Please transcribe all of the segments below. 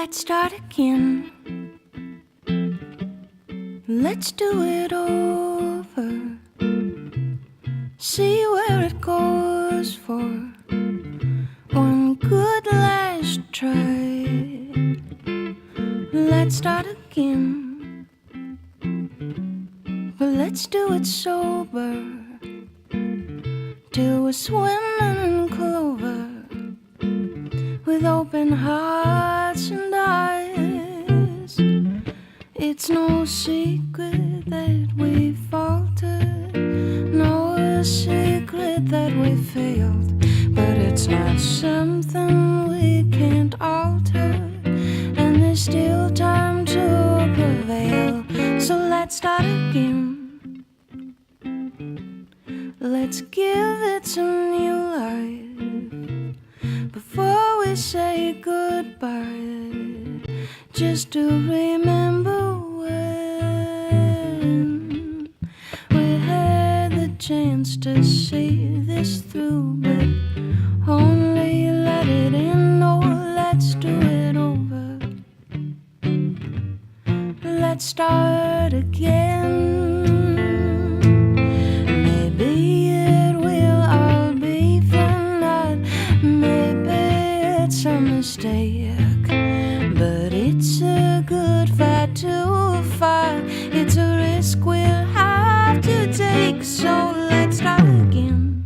Let's start again. Let's do it over. See where it goes for one good last try. Let's start again, but let's do it sober, till we're swimming in clover, with open hearts and eyes. It's no secret that we faltered, no secret that we failed, but it's not something we can't alter, and there's still time to prevail. So let's start again. Let's give it some new life before we say goodbye, just to remember when we had the chance to see this through, but only let it in. Oh, let's do it over. Let's start again. Maybe it will all be for naught. Maybe it's a mistake, but it's a good fight to fight. It's a risk we'll have to take. So let's start again.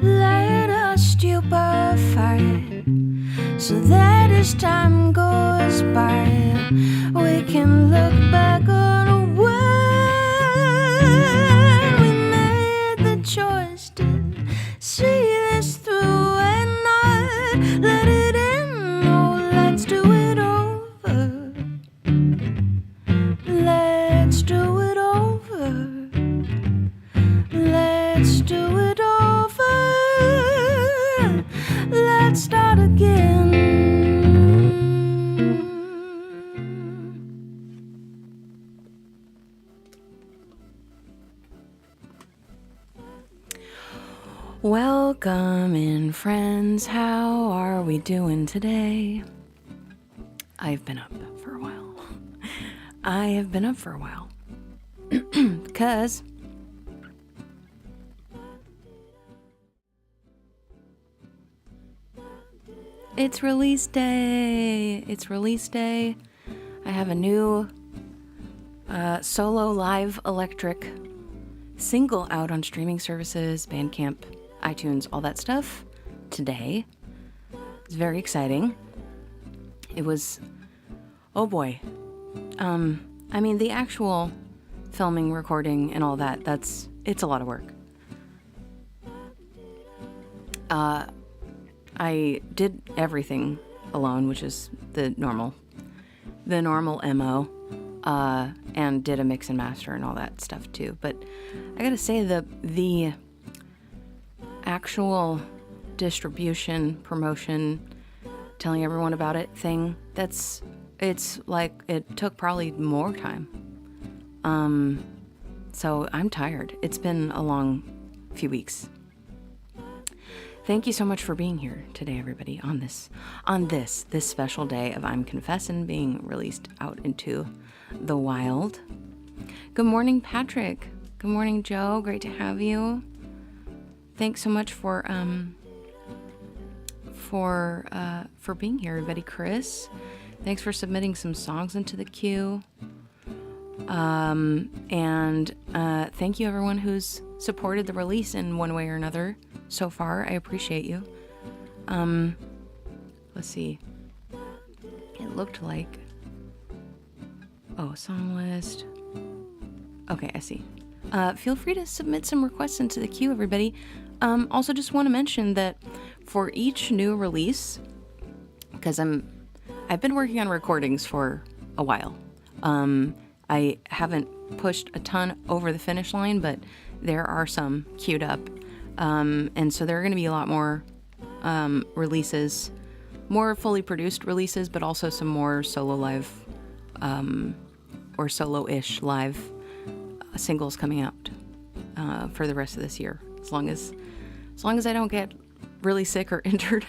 Let us stupefy, so that as time goes by, we can look back on when we made the choice to see this through and not let it in. Oh, let's do it over. Let's do it over. Let's do it over. Let's start again. Welcome in, friends. How are we doing today? I've been up for a while. I have been up for a while. Because it's release day. It's release day. I have a new solo live electric single out on streaming services, Bandcamp, iTunes, all that stuff today. It's very exciting. It was, oh boy. I mean, the actual filming, recording, and all that, it's a lot of work. I did everything alone, which is the normal MO, and did a mix and master and all that stuff too. But I gotta say, the actual distribution, promotion, telling everyone about it thing, it's like it took probably more time. So I'm tired. It's been a long few weeks. Thank you so much for being here today, everybody, on this special day of I'm Confessin being released out into the wild. Good morning, Patrick. Good morning, Joe. Great to have you. Thanks so much for being here, everybody. Chris, thanks for submitting some songs into the queue. And thank you, everyone who's supported the release in one way or another so far. I appreciate you. Let's see. It looked like... Oh, song list. Okay, I see. Feel free to submit some requests into the queue, everybody. Also, just want to mention that for each new release, because I've been working on recordings for a while. I haven't pushed a ton over the finish line, but there are some queued up. And so there are going to be a lot more releases, more fully produced releases, but also some more solo live or solo-ish live singles coming out for the rest of this year, as long as I don't get really sick or injured.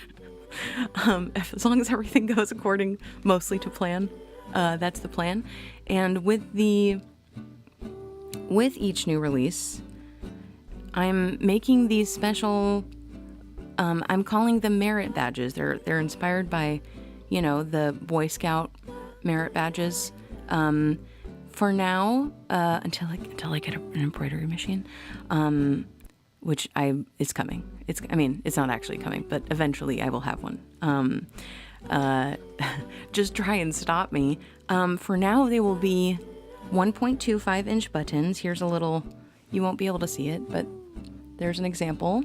As long as everything goes according mostly to plan, that's the plan. And with each new release, I'm making these special, I'm calling them merit badges. They're inspired by, the Boy Scout merit badges. For now, until I get an embroidery machine, which it's coming. It's not actually coming, but eventually I will have one. Just try and stop me. For now, they will be 1.25 inch buttons. Here's a little, you won't be able to see it, but there's an example.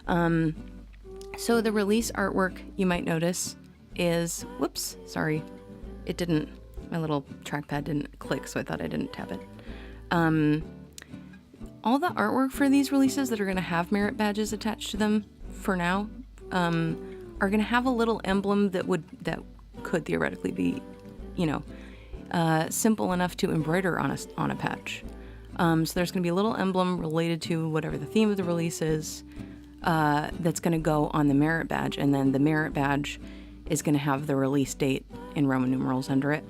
So the release artwork, you might notice, is, whoops, sorry, my little trackpad didn't click, so I thought I didn't tap it. All the artwork for these releases that are going to have merit badges attached to them for now are going to have a little emblem that could theoretically be, simple enough to embroider on a patch. So there's going to be a little emblem related to whatever the theme of the release is that's going to go on the merit badge, and then the merit badge is going to have the release date in Roman numerals under it.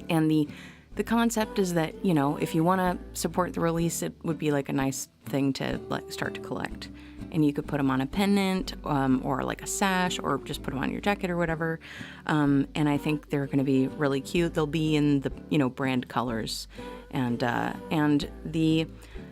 And the concept is that, if you want to support the release, it would be like a nice thing to start to collect. And you could put them on a pendant or like a sash, or just put them on your jacket or whatever. And I think they're going to be really cute. They'll be in the, brand colors. And the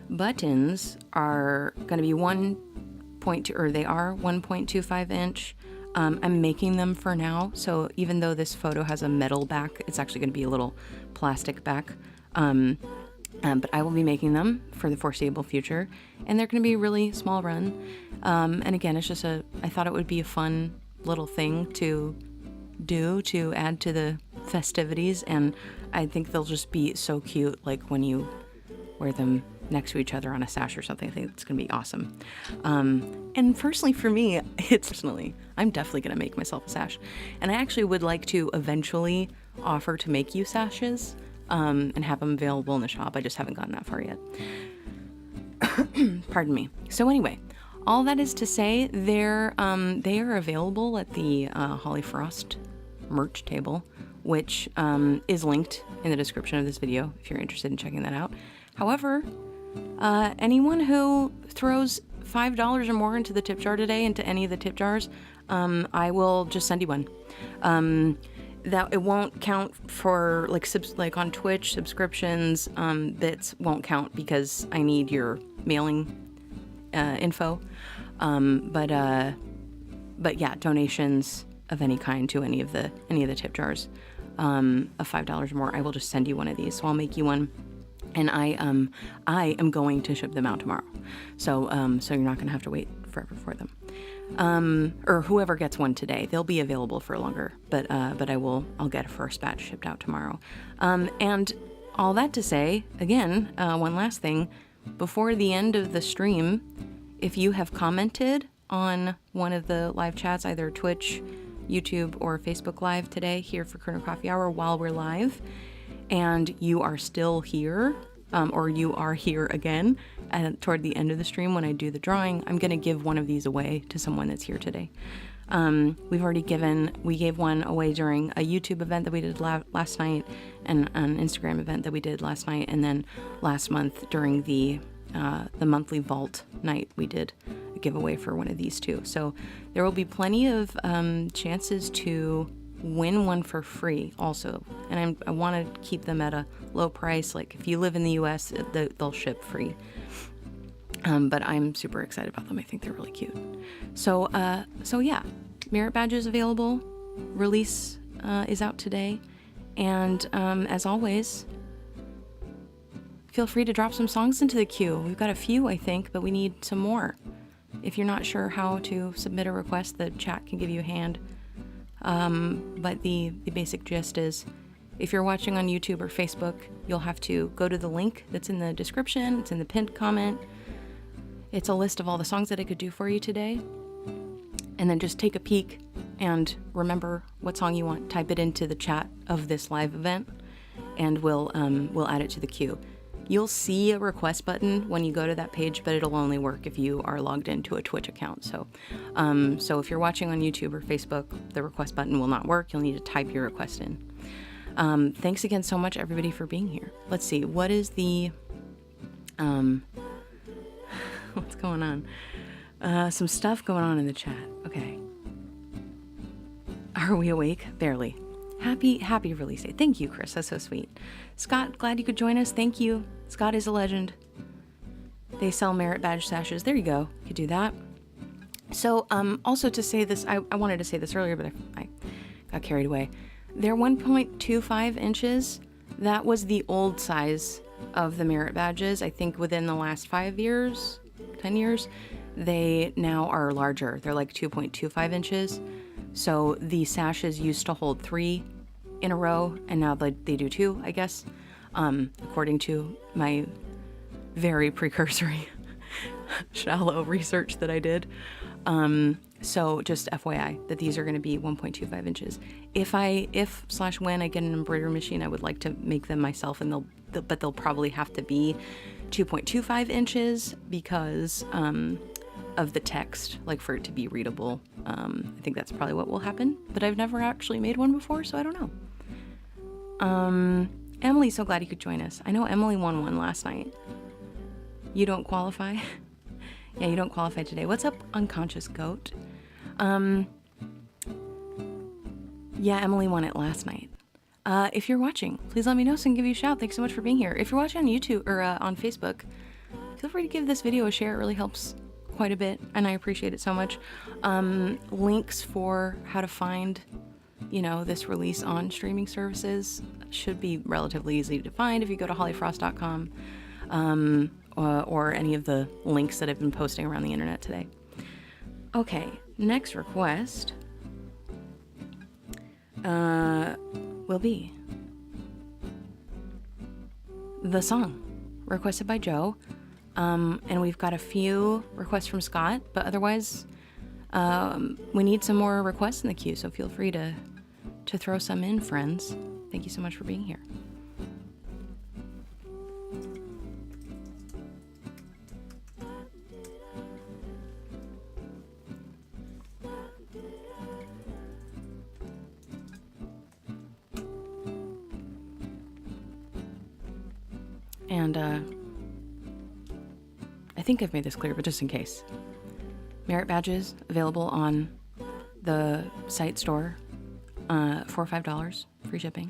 buttons are going to be 1.25 inch. I'm making them for now, so even though this photo has a metal back, it's actually going to be a little plastic back. But I will be making them for the foreseeable future, and they're going to be really small run. And again, it's just I thought it would be a fun little thing to do to add to the festivities, and I think they'll just be so cute, like when you wear them next to each other on a sash or something. I think it's going to be awesome. And personally for me, I'm definitely going to make myself a sash. And I actually would like to eventually offer to make you sashes and have them available in the shop. I just haven't gotten that far yet. Pardon me. So anyway, all that is to say, they are available at the Holly Frost merch table, which is linked in the description of this video if you're interested in checking that out. However, anyone who throws $5 or more into the tip jar today, into any of the tip jars, I will just send you one. That it won't count for like on Twitch subscriptions. Bits won't count because I need your mailing info. But yeah, donations of any kind to any of the tip jars of $5 or more, I will just send you one of these. So I'll make you one. And I am going to ship them out tomorrow, so you're not going to have to wait forever for them. Or whoever gets one today, they'll be available for longer. But I'll get a first batch shipped out tomorrow. And all that to say, again, one last thing, before the end of the stream, if you have commented on one of the live chats, either Twitch, YouTube, or Facebook Live today here for Crooner Coffee Hour while we're live, and you are still here, or you are here again toward the end of the stream when I do the drawing, I'm going to give one of these away to someone that's here today. We gave one away during a YouTube event that we did last night, and an Instagram event that we did last night, and then last month during the monthly vault night, we did a giveaway for one of these too. So there will be plenty of chances to win one for free also, and I want to keep them at a low price. Like if you live in the US, they'll ship free, but I'm super excited about them. I think they're really cute. So yeah, merit badges available. Release is out today, and as always, feel free to drop some songs into the queue. We've got a few, I think, but we need some more. If you're not sure how to submit a request, the chat can give you a hand. But the basic gist is, if you're watching on YouTube or Facebook, you'll have to go to the link that's in the description. It's in the pinned comment. It's a list of all the songs that I could do for you today. And then just take a peek and remember what song you want. Type it into the chat of this live event, and we'll add it to the queue. You'll see a request button when you go to that page, but it'll only work if you are logged into a Twitch account. So, so if you're watching on YouTube or Facebook, the request button will not work. You'll need to type your request in. Thanks again so much, everybody, for being here. Let's see, what is the, what's going on? Some stuff going on in the chat. Okay. Are we awake? Barely. Happy release day. Thank you, Chris. That's so sweet. Scott, glad you could join us. Thank you. Scott is a legend. They sell merit badge sashes. There you go. You could do that. So, also to say this, I wanted to say this earlier, but I got carried away. They're 1.25 inches. That was the old size of the merit badges. I think within the last 5 years, 10 years, they now are larger. They're like 2.25 inches. So the sashes used to hold 3 in a row, and now they do 2, I guess, according to my very precursory, shallow research that I did. So just FYI that these are going to be 1.25 inches. If/when I get an embroidery machine, I would like to make them myself, and but they'll probably have to be 2.25 inches because of the text, like for it to be readable. I think that's probably what will happen, but I've never actually made one before, so I don't know. Emily, so glad you could join us. I know Emily won one last night. You don't qualify? Yeah, you don't qualify today. What's up, Unconscious Goat? Yeah, Emily won it last night. If you're watching, please let me know so I can give you a shout. Thanks so much for being here. If you're watching on YouTube or on Facebook, feel free to give this video a share. It really helps quite a bit, and I appreciate it so much. Links for how to find, this release on streaming services should be relatively easy to find if you go to hollyfrost.com, or any of the links that I've been posting around the internet today. Okay, next request will be the song requested by Joe. And we've got a few requests from Scott, but otherwise, we need some more requests in the queue, so feel free to throw some in, friends. Thank you so much for being here. And, I think I've made this clear, but just in case. Merit badges available on the site store for $5, free shipping.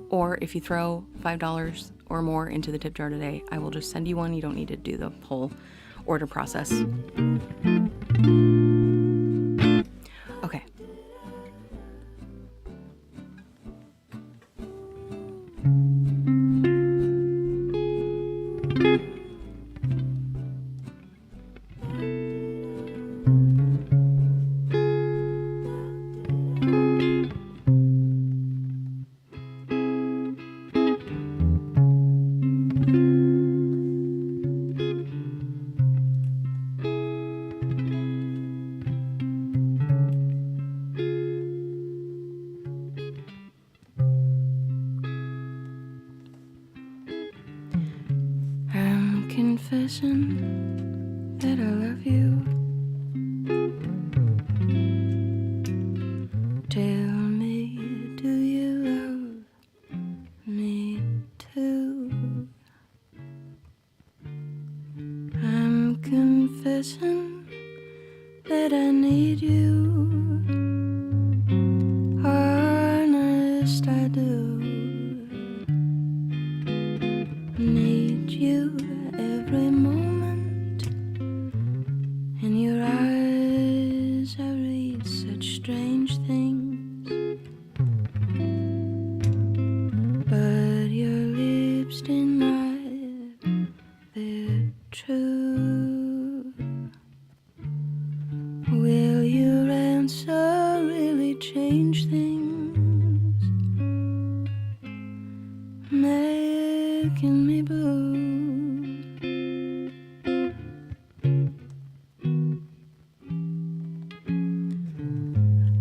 Or if you throw $5 or more into the tip jar today, I will just send you one. You don't need to do the whole order process. Okay. Confession that I love you. Tell me, do you love me too? I'm confessing that I need you. Honest, I do. Need you every moment. In your eyes I read such strange things, but your lips deny they're true. Will your answer really change things, making me blue?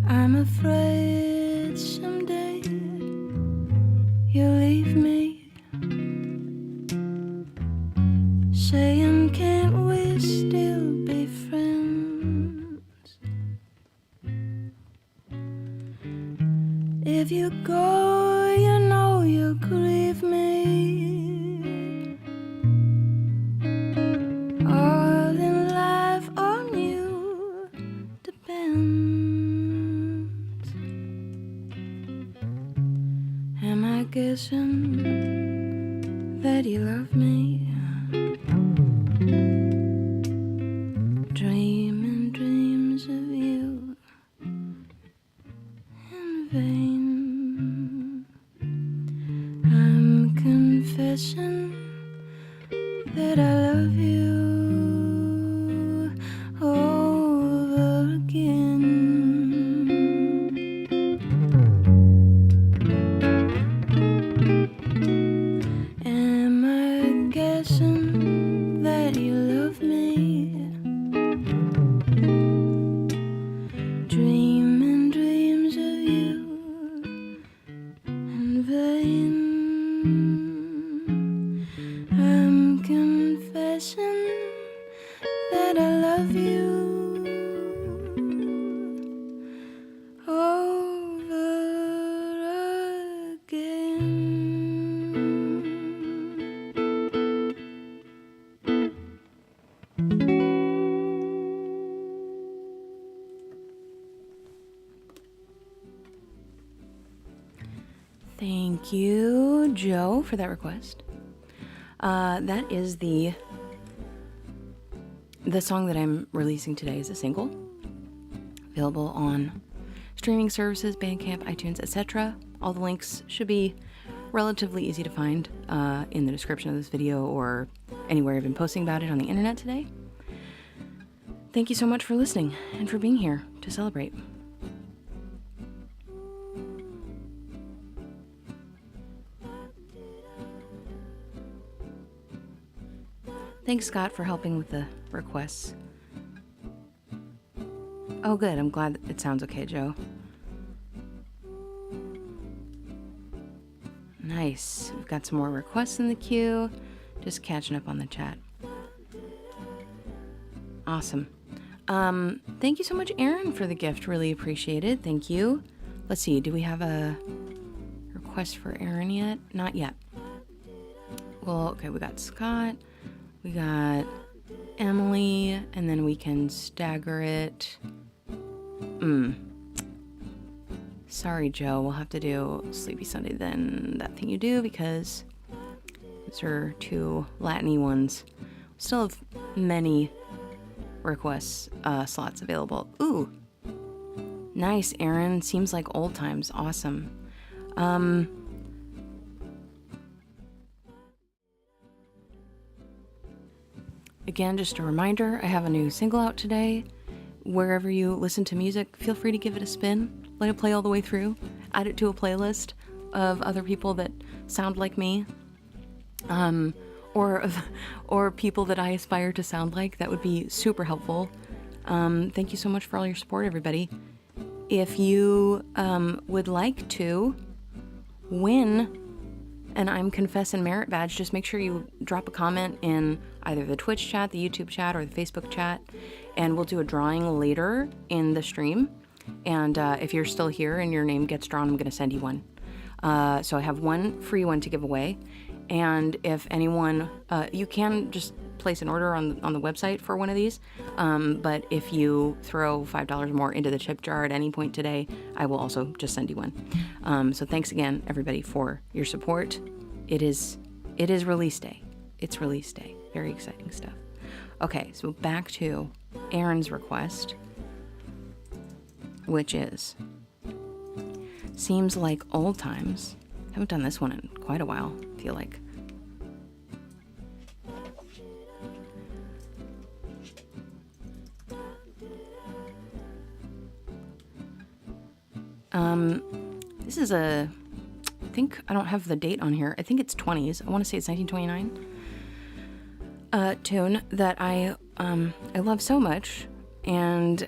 I'm afraid someday you'll leave me, If you go, you know you'll grieve me. All in life on you depends. Am I guessing that you love me? Dreaming dreams of you in vain. I'm confessing that I love you over again. Am I guessing that you love me? Dreaming dreams of you in vain. I'm confessing that I love you over again. Thank you, Joe, for that request. That is the song that I'm releasing today as a single, available on streaming services, Bandcamp, iTunes, etc. All the links should be relatively easy to find in the description of this video or anywhere I've been posting about it on the internet today. Thank you so much for listening and for being here to celebrate. Thanks, Scott, for helping with the requests. Oh, good. I'm glad it sounds okay, Joe. Nice. We've got some more requests in the queue. Just catching up on the chat. Awesome. Thank you so much, Aaron, for the gift. Really appreciate it. Thank you. Let's see. Do we have a request for Aaron yet? Not yet. Well, okay. We got Scott. We got Emily, and then we can stagger it. Sorry, Joe. We'll have to do Sleepy Sunday then, That Thing You Do, because those are two Latin-y ones. We still have many requests slots available. Ooh, nice, Aaron. Seems like old times. Awesome. Again, just a reminder, I have a new single out today. Wherever you listen to music, feel free to give it a spin. Let it play all the way through. Add it to a playlist of other people that sound like me. Or people that I aspire to sound like. That would be super helpful. Thank you so much for all your support, everybody. If you would like to win an I'm Confessin merit badge, just make sure you drop a comment in either the Twitch chat, the YouTube chat, or the Facebook chat, and we'll do a drawing later in the stream. And if you're still here and your name gets drawn, I'm going to send you one. So I have one free one to give away. And if anyone, you can just place an order on the website for one of these. But if you throw $5 more into the tip jar at any point today, I will also just send you one. So thanks again, everybody, for your support. It is release day. It's release day. Very exciting stuff. Okay, so back to Aaron's request, which is Seems Like Old Times. Haven't done this one in quite a while, I feel like. This is I think I don't have the date on here. I think it's 20s. I want to say it's 1929. Tune that I love so much, and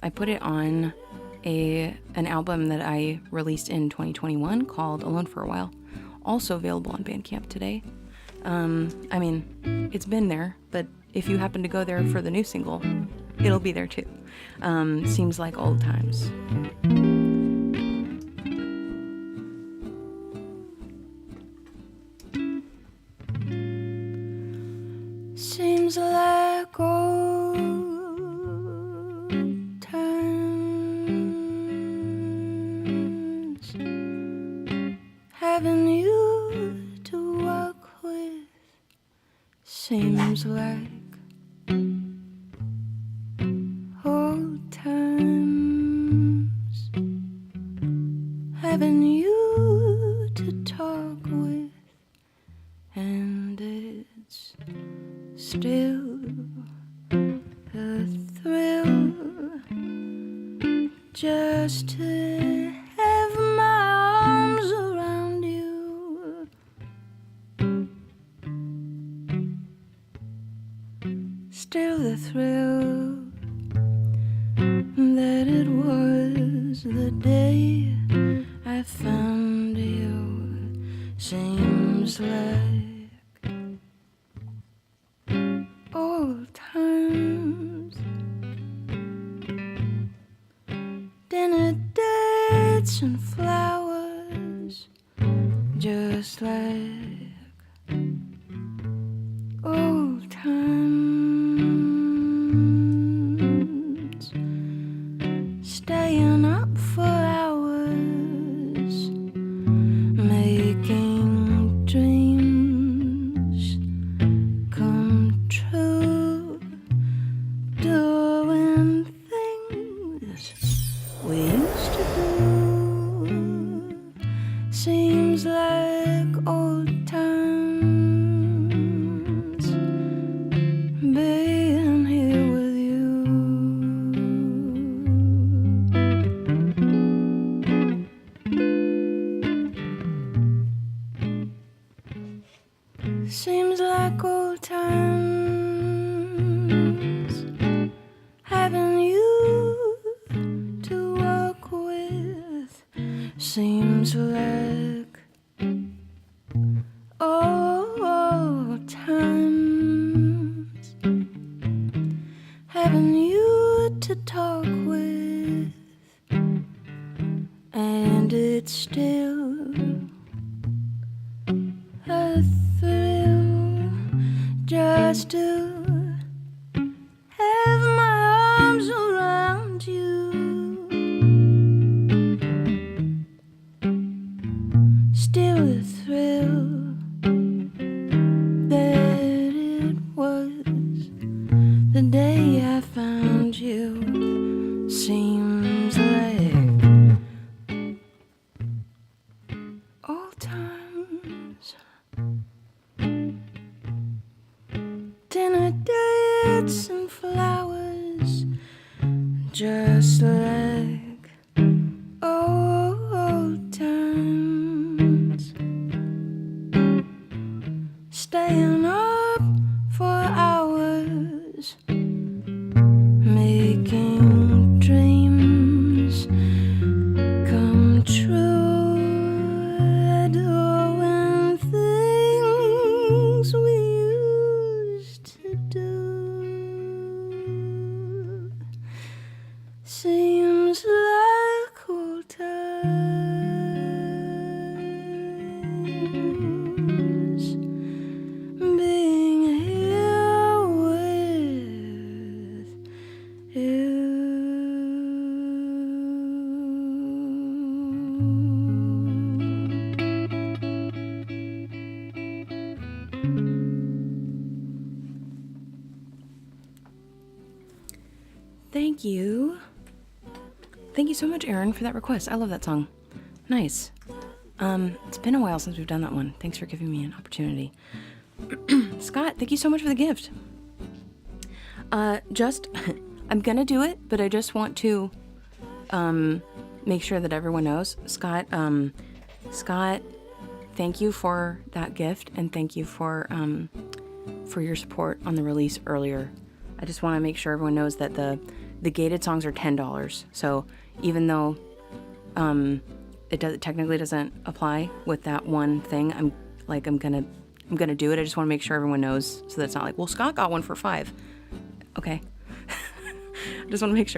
I put it on an album that I released in 2021 called Alone for a While, also available on Bandcamp today. I mean, it's been there, but if you happen to go there for the new single, it'll be there too. Seems Like Old Times. Seems like old times, having you to work with. Seems like old times, having you to talk with. And it's still a thrill just to have my arms around you. Still the thrill that it was the day I found you. Seems like old times, dinner dates and flowers, just like old times, staying up for hours, making dreams come true, doing things we used to do. Seems like old times, being here with you. Seems like old times, having you to work with. Seems like old times, having you to talk with. And it's still a thrill just to have my arms around you. Still a thrill that it was the day I found you. Seems like old times, dinner dates and flowers, just like old times, staying up for hours, making dreams come true, doing things we used to do. Seems like old times, being here with you. Thank you. Thank you so much, Aaron, for that request. I love that song. Nice. It's been a while since we've done that one. Thanks for giving me an opportunity. Scott, thank you so much for the gift. I'm gonna do it, but I just want to make sure that everyone knows. Scott, thank you for that gift, and thank you for your support on the release earlier. I just want to make sure everyone knows that the gated songs are $10. So even though it technically doesn't apply with that one thing, I'm gonna do it. I just want to make sure everyone knows, so that's not like, well, Scott got one for $5. Okay. I just want to make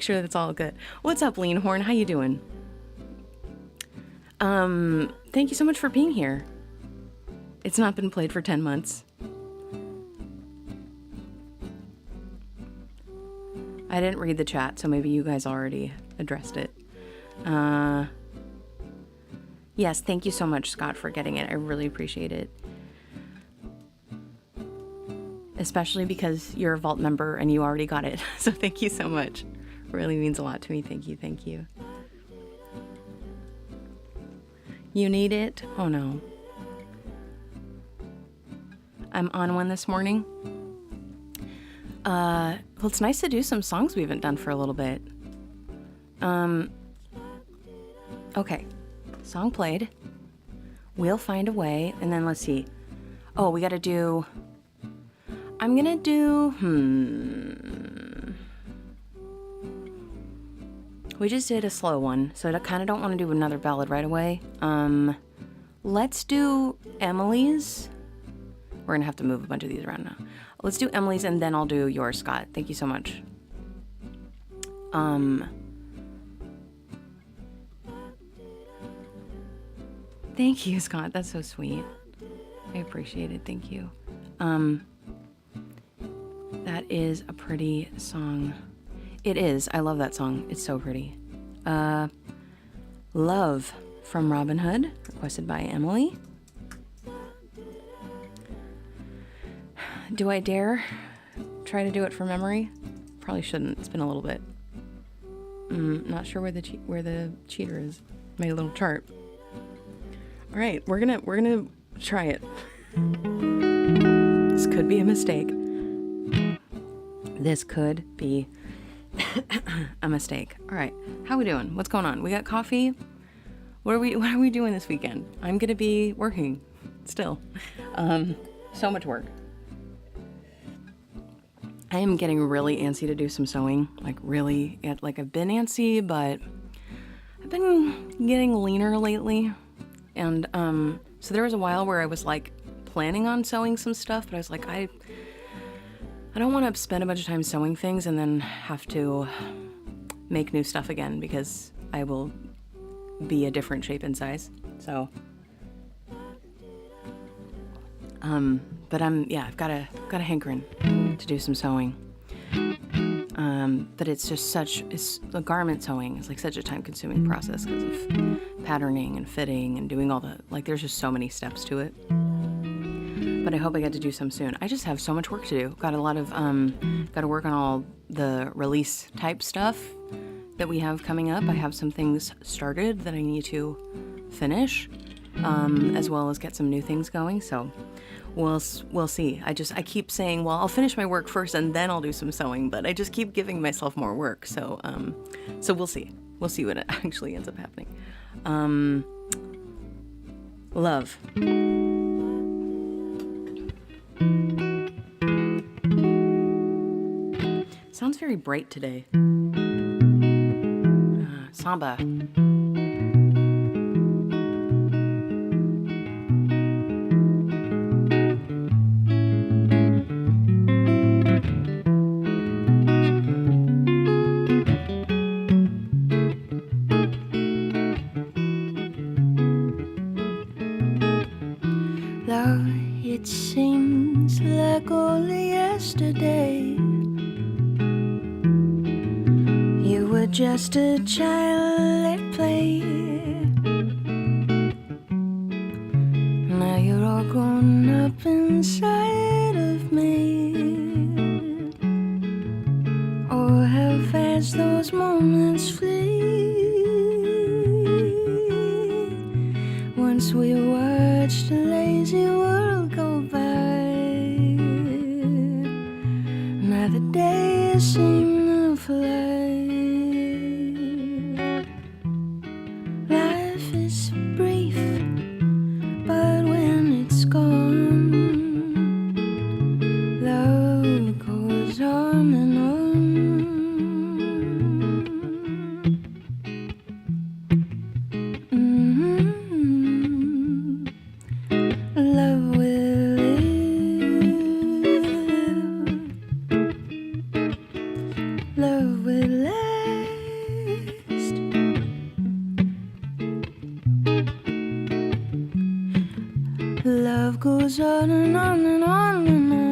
sure that it's all good. What's up, Leanhorn? How you doing? Thank you so much for being here. It's not been played for 10 months. I didn't read the chat, so maybe you guys already addressed it. Yes, thank you so much, Scott, for getting it. I really appreciate it. Especially because you're a Vault member and you already got it. So thank you so much. It really means a lot to me. Thank you, thank you. You need it? Oh no. I'm on one this morning. Well, it's nice to do some songs we haven't done for a little bit. Okay. Song played. We'll find a way. And then let's see. Oh, we gotta do... I'm gonna do... We just did a slow one, so I kind of don't want to do another ballad right away. Let's do Emily's. We're gonna have to move a bunch of these around now. Let's do Emily's and then I'll do yours, Scott. Thank you so much. Thank you, Scott. That's so sweet. I appreciate it. Thank you. That is a pretty song. It is. I love that song. It's so pretty. Love from Robin Hood, requested by Emily. Do I dare try to do it from memory? Probably shouldn't. It's been a little bit. Not sure where the cheater is. Made a little chart. All right, we're gonna try it. This could be a mistake. This could be a mistake. All right, how we doing? What's going on? We got coffee. What are we doing this weekend? I'm gonna be working still. So much work. I am getting really antsy to do some sewing. Like really, I've been antsy, but I've been getting leaner lately. And so there was a while where I was like planning on sewing some stuff, but I was like, I don't want to spend a bunch of time sewing things and then have to make new stuff again because I will be a different shape and size. So, but I've got a hankering to do some sewing. But it's just it's the garment sewing is like such a time-consuming process because of patterning and fitting and doing all there's just so many steps to it. But I hope I get to do some soon. I just have so much work to do. Got a lot of, got to work on all the release type stuff that we have coming up. I have some things started that I need to finish, as well as get some new things going. So we'll see. I keep saying, well, I'll finish my work first and then I'll do some sewing, but I just keep giving myself more work. So, so we'll see. We'll see what actually ends up happening. Love. Sounds very bright today. Samba. Love, it seems like only yesterday you were just a child at play. Now you're all grown up inside of me. Oh, how fast those moments flee. Once we watched a lazy world go by. Now the days seem to fly. Life is brief, but when it's gone, love goes on and on. Love will live. Love will last. Love goes on and on and on and on.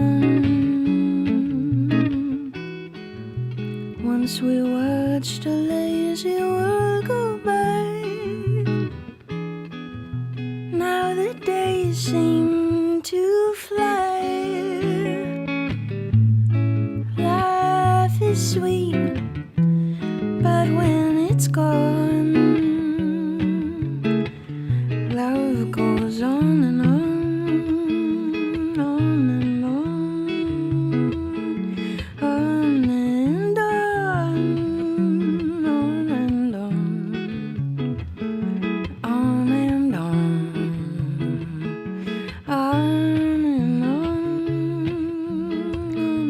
goes on and on and on, on and on, on and on, on and on, on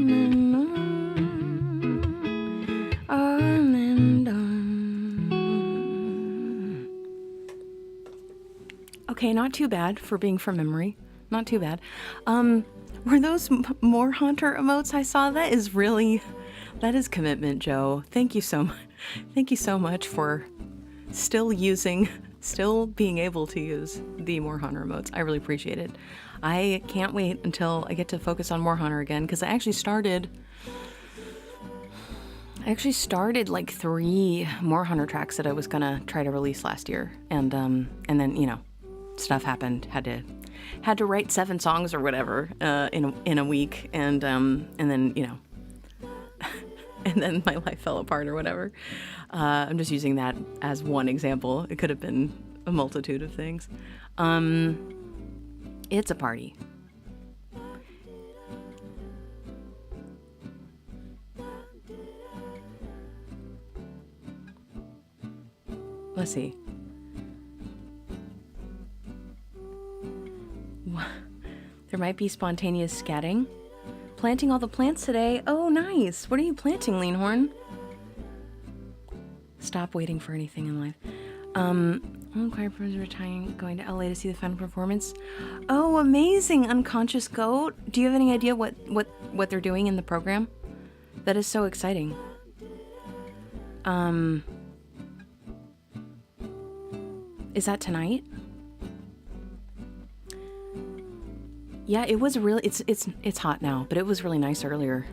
and on, on and on. Okay, not too bad for being from memory. Not too bad. Were those more Hunter emotes I saw? That is commitment, Joe. Thank you so much. Thank you so much for still being able to use the more Hunter emotes. I really appreciate it. I can't wait until I get to focus on more Hunter again, because I actually started like 3 more Hunter tracks that I was gonna try to release last year, and then, you know, stuff happened. Had to write 7 songs or whatever in a week, and then, you know, and then my life fell apart or whatever. I'm just using that as one example. It could have been a multitude of things. It's a party. Let's see. There might be spontaneous scatting. Planting all the plants today. Oh, nice. What are you planting, Leanhorn? Stop waiting for anything in life. Choir performers retiring, going to LA to see the final performance. Oh, amazing, Unconscious Goat. Do you have any idea what they're doing in the program? That is so exciting. Is that tonight? Yeah, it was really, it's hot now, but it was really nice earlier.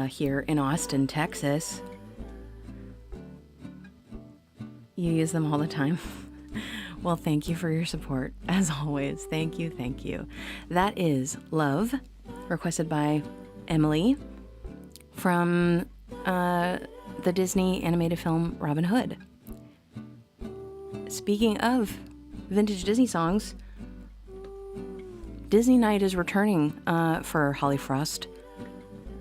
Here in Austin, Texas. You use them all the time. Well, thank you for your support, as always. Thank you, thank you. That is Love, requested by Emily from the Disney animated film Robin Hood. Speaking of vintage Disney songs, Disney Night is returning for Holly Frost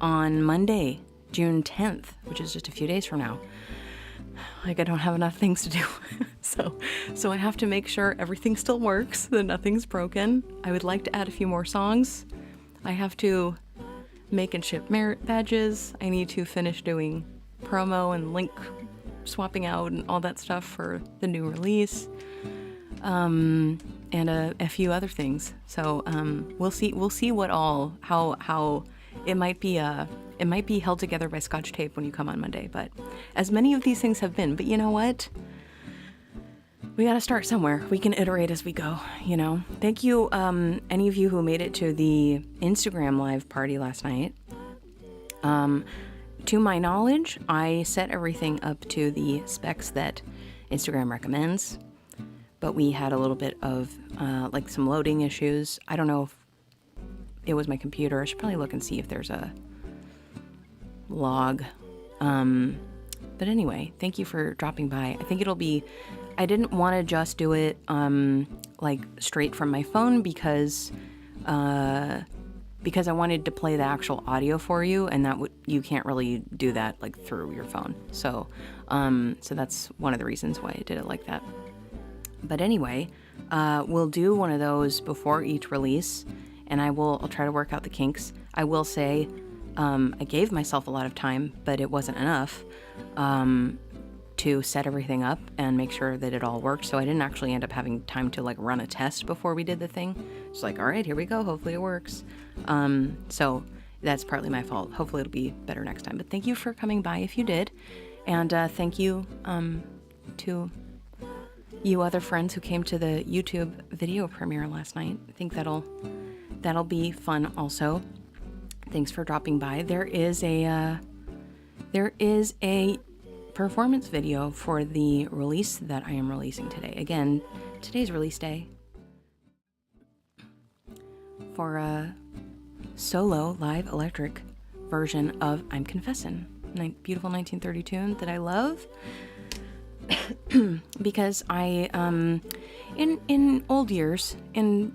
on Monday, June 10th, which is just a few days from now. Like, I don't have enough things to do. so I have to make sure everything still works, that nothing's broken. I would like to add a few more songs. I have to make and ship merit badges. I need to finish doing promo and link swapping out and all that stuff for the new release. And a few other things. So we'll see what all how it might be held together by Scotch tape when you come on Monday. But as many of these things have been, but you know what? We got to start somewhere. We can iterate as we go, you know. Thank you, any of you who made it to the Instagram live party last night. To my knowledge, I set everything up to the specs that Instagram recommends. But we had a little bit of like some loading issues. I don't know if it was my computer. I should probably look and see if there's a log. But anyway, thank you for dropping by. I think it'll be, I didn't want to just do it like straight from my phone because I wanted to play the actual audio for you, and that you can't really do that like through your phone. So that's one of the reasons why I did it like that. But anyway, we'll do one of those before each release, and I'll try to work out the kinks. I will say, I gave myself a lot of time, but it wasn't enough to set everything up and make sure that it all worked. So I didn't actually end up having time to like run a test before we did the thing. It's like, all right, here we go. Hopefully it works. So that's partly my fault. Hopefully it'll be better next time. But thank you for coming by if you did, and thank you to you other friends who came to the YouTube video premiere last night. I think that'll be fun also. Thanks for dropping by. There is a performance video for the release that I am releasing today. Again, today's release day for a solo live electric version of I'm Confessin', beautiful 1930 tune that I love. Because in old years, in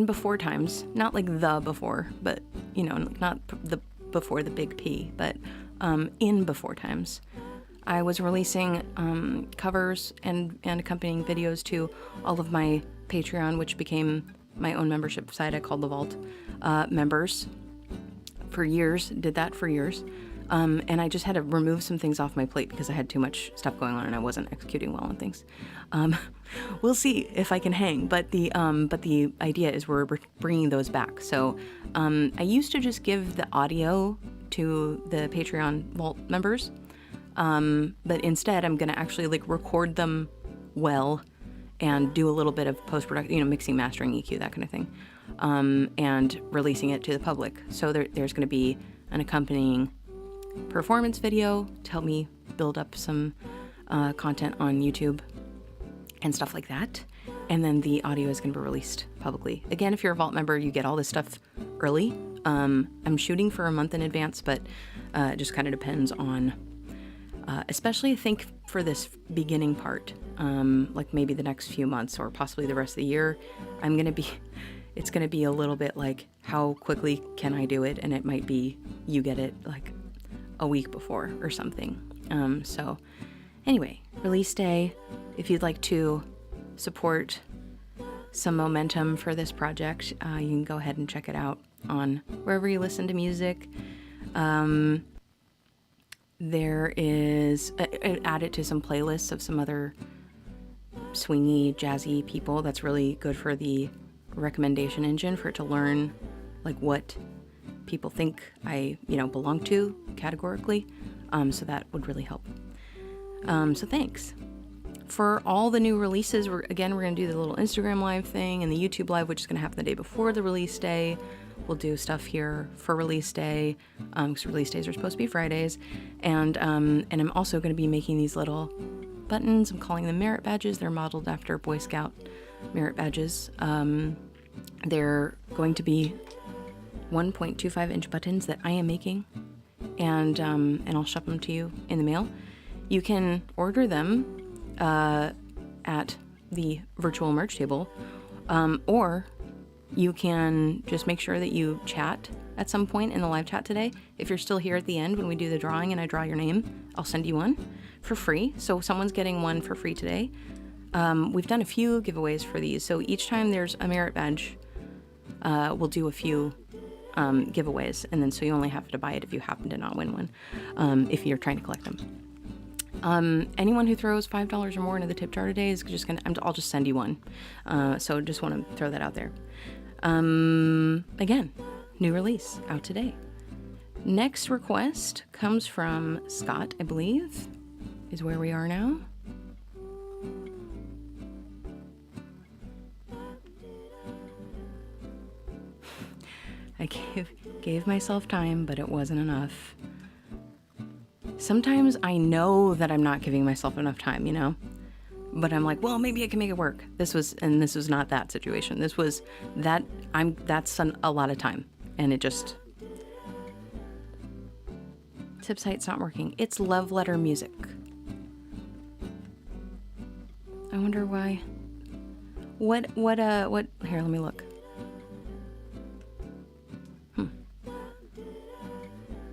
before times, not like the before, but you know, not the before the big P, but in before times, I was releasing covers and accompanying videos to all of my Patreon, which became my own membership site I called The Vault, members for years, did that for years. And I just had to remove some things off my plate because I had too much stuff going on and I wasn't executing well on things. We'll see if I can hang, but the idea is we're bringing those back. So I used to just give the audio to the Patreon Vault members, but instead I'm gonna actually like record them well and do a little bit of post-production, you know, mixing, mastering, EQ, that kind of thing, and releasing it to the public. So there's gonna be an accompanying performance video to help me build up some content on YouTube and stuff like that. And then the audio is going to be released publicly. Again, if you're a Vault member, you get all this stuff early. I'm shooting for a month in advance, but it just kind of depends on, especially I think for this beginning part, like maybe the next few months or possibly the rest of the year, it's going to be a little bit like, how quickly can I do it? And it might be, you get it like a week before or something. So anyway, release day, if you'd like to support some momentum for this project, you can go ahead and check it out on wherever you listen to music. There is, add it to some playlists of some other swingy, jazzy people. That's really good for the recommendation engine, for it to learn like what people think I, belong to categorically. So that would really help. So thanks. For all the new releases, we're going to do the little Instagram live thing and the YouTube live, which is going to happen the day before the release day. We'll do stuff here for release day, because release days are supposed to be Fridays. And I'm also going to be making these little buttons. I'm calling them merit badges. They're modeled after Boy Scout merit badges. They're going to be 1.25 inch buttons that I am making, and I'll ship them to you in the mail. You can order them at the virtual merch table, or you can just make sure that you chat at some point in the live chat today. If you're still here at the end when we do the drawing and I draw your name, I'll send you one for free. So someone's getting one for free today. We've done a few giveaways for these, so each time there's a merit badge, we'll do a few giveaways, and then so you only have to buy it if you happen to not win one, if you're trying to collect them. Anyone who throws $5 or more into the tip jar today is just I'll just send you one. So just want to throw that out there. Again, new release out today. Next request comes from Scott, I believe, is where we are now. I gave myself time, but it wasn't enough. Sometimes I know that I'm not giving myself enough time, but I'm like, well, maybe I can make it work. This was not that situation. This was that that's a lot of time, and it just, tip site's not working. It's love letter music. I wonder why. What, here, let me look.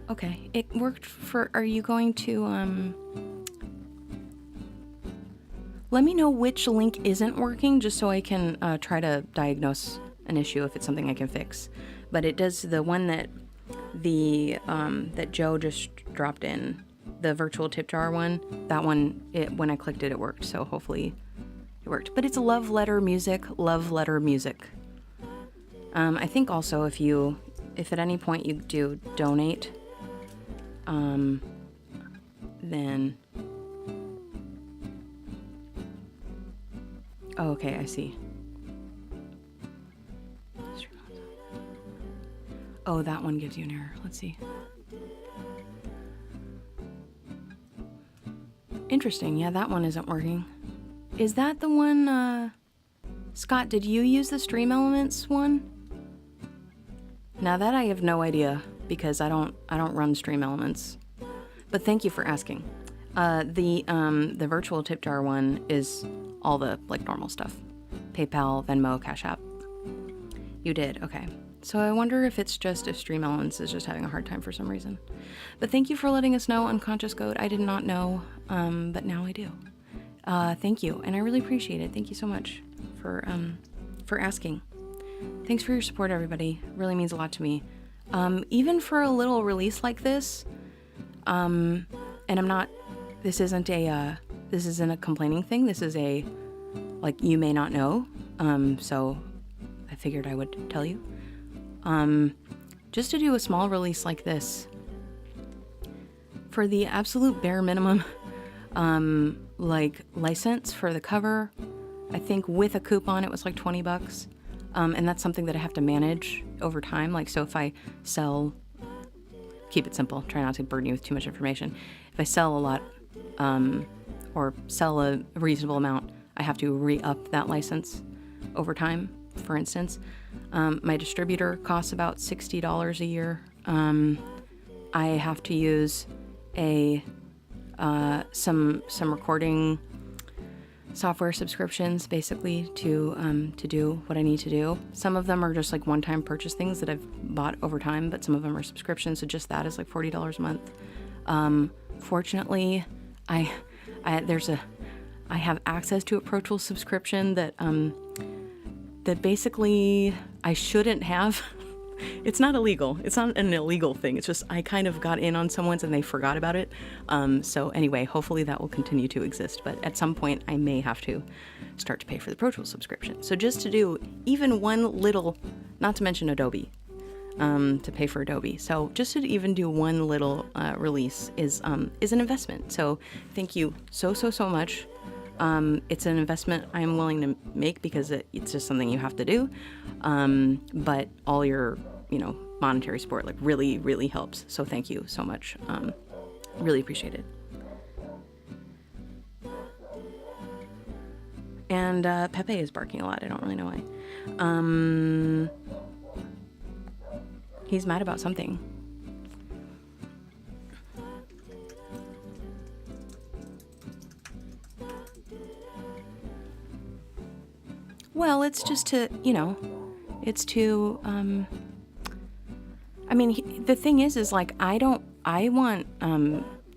Okay, it worked for, are you going to, let me know which link isn't working, just so I can try to diagnose an issue if it's something I can fix. But it does, the one that that Joe just dropped in, the virtual tip jar one, that one, when I clicked it, it worked, so hopefully it worked. But it's love letter music. I think also if at any point you do donate, then, oh, okay, I see. Oh, that one gives you an error. Let's see. Interesting. Yeah, that one isn't working. Is that the one, Scott, did you use the Stream Elements one? Now that I have no idea, because I don't run Stream Elements. But thank you for asking. The virtual tip jar one is all the like normal stuff. PayPal, Venmo, Cash App. You did, okay. So I wonder if it's just if Stream Elements is just having a hard time for some reason. But thank you for letting us know, Unconscious Goat. I did not know, but now I do. Thank you, and I really appreciate it. Thank you so much for asking. Thanks for your support, everybody. It really means a lot to me. Even for a little release like this, and this isn't a complaining thing. This is a, like, you may not know. So I figured I would tell you. Just to do a small release like this for the absolute bare minimum, like license for the cover, I think with a coupon, it was like $20. And that's something that I have to manage over time. Like, so if I sell, keep it simple, try not to burden you with too much information. If I sell a lot, or sell a reasonable amount, I have to re-up that license over time. For instance, my distributor costs about $60 a year. I have to use some recording software subscriptions basically to do what I need to do. Some of them are just like one-time purchase things that I've bought over time, but some of them are subscriptions, so just that is like $40 a month. Fortunately, I have access to a Pro Tools subscription that basically I shouldn't have. It's not illegal. It's not an illegal thing. It's just I kind of got in on someone's and they forgot about it. So anyway, hopefully that will continue to exist. But at some point, I may have to start to pay for the Pro Tools subscription. So just to do even one little, not to mention Adobe, to pay for Adobe. So just to even do one little release is an investment. So thank you so much. It's an investment I'm willing to make because it's just something you have to do. But all your, monetary support like really helps. So thank you so much. Really appreciate it. And Pepe is barking a lot. I don't really know why. He's mad about something. Well, it's just to, it's to, the thing is like, I want,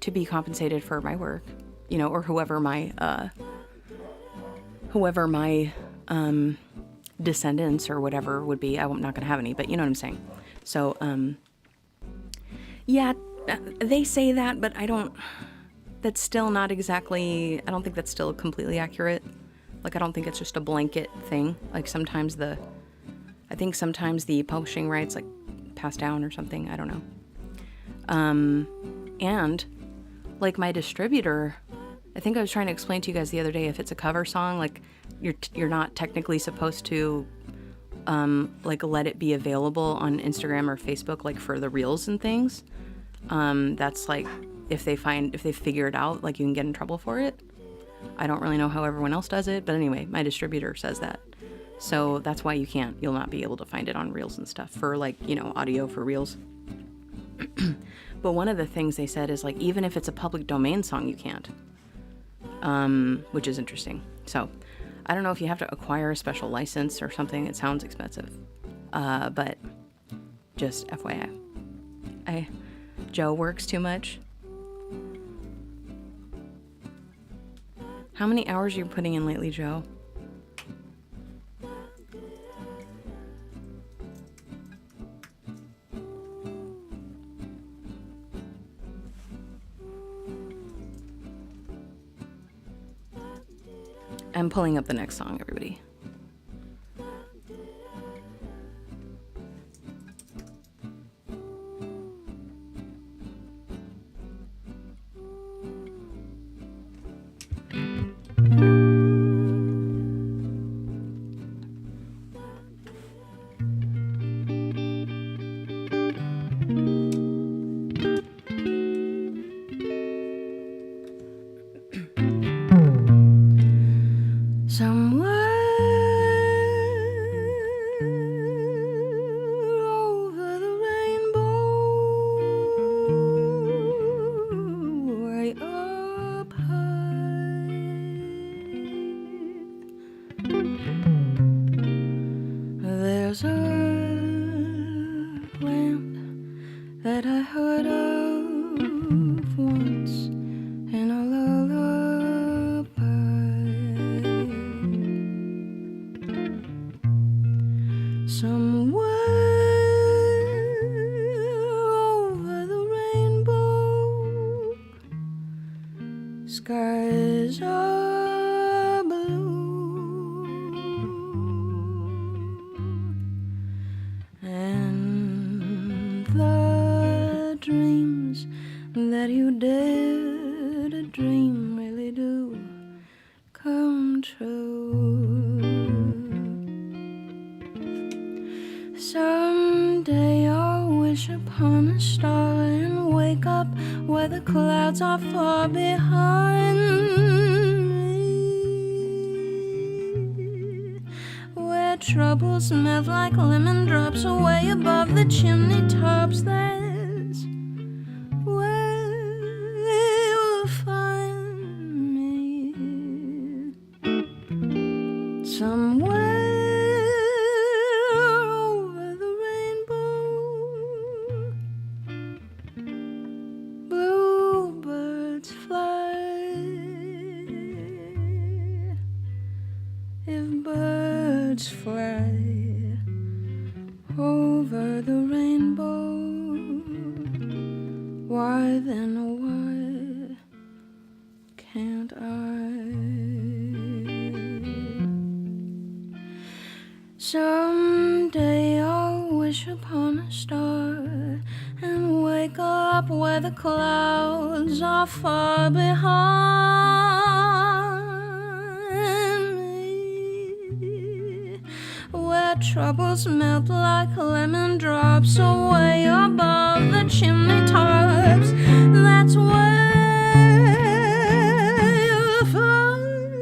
to be compensated for my work, or whoever my, descendants or whatever would be. I'm not going to have any, but you know what I'm saying? So, yeah, they say that, but that's still not exactly, I don't think that's still completely accurate. Like, I don't think it's just a blanket thing. Like, sometimes the publishing rights, like, pass down or something. I don't know. And, like, my distributor, I think I was trying to explain to you guys the other day, if it's a cover song, like, you're not technically supposed to, like, let it be available on Instagram or Facebook, like, for the reels and things. That's, like, if they figure it out, like, you can get in trouble for it. I don't really know how everyone else does it, but anyway, my distributor says that. So that's why you'll not be able to find it on Reels and stuff for like, audio for Reels. But one of the things they said is like, even if it's a public domain song, you can't, which is interesting. So I don't know if you have to acquire a special license or something. It sounds expensive, but just FYI, Joe works too much. How many hours are you putting in lately, Joe? I'm pulling up the next song, everybody. Somewhere true. Someday I'll wish upon a star and wake up where the clouds are far behind me, where troubles melt like lemon drops away above the chimney tops. That's where you'll find me, somewhere over the rainbow. Bluebirds fly. If birds fly over the rainbow, why then, why can't I? Someday I'll wish upon a star and wake up where the clouds are far behind me, where troubles melt like lemon drops away above the chimney tops. That's where you'll find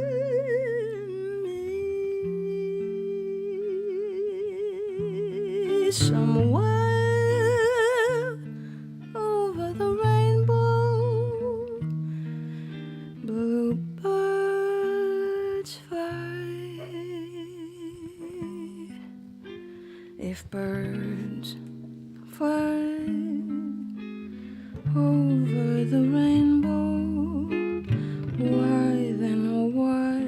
me, somewhere over the rainbow. Bluebirds fly. If birds fly over the rainbow, why then, why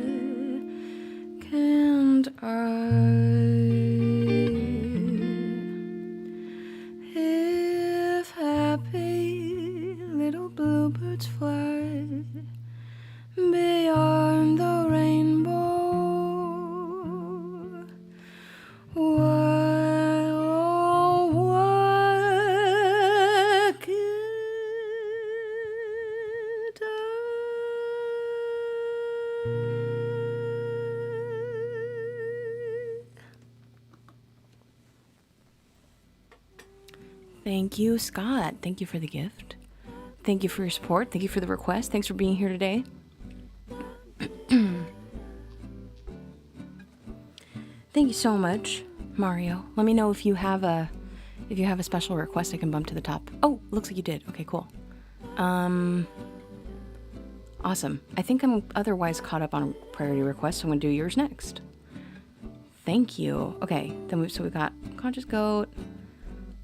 can't I? If happy little bluebirds fly beyond the rainbow, why, oh, why can't I? Thank you, Scott. Thank you for the gift. Thank you for your support. Thank you for the request. Thanks for being here today. Thank you so much, Mario. Let me know if you have a special request I can bump to the top. Oh, looks like you did. Okay, cool. Awesome. I think I'm otherwise caught up on priority requests, so I'm gonna do yours next. Thank you. Okay, then we've got Conscious Goat.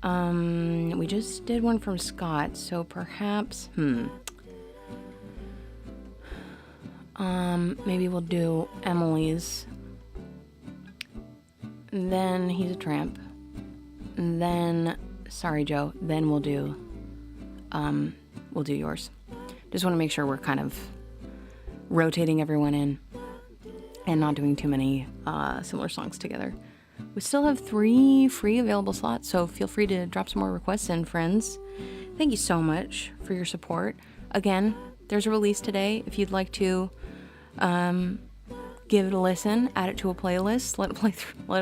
We just did one from Scott, so perhaps, maybe we'll do Emily's. Then He's a Tramp. And then Sorry Joe. Then we'll do yours. Just want to make sure we're kind of rotating everyone in and not doing too many similar songs together. We still have 3 free available slots, so feel free to drop some more requests in, friends. Thank you so much for your support. Again, there's a release today. If you'd like to give it a listen, add it to a playlist, let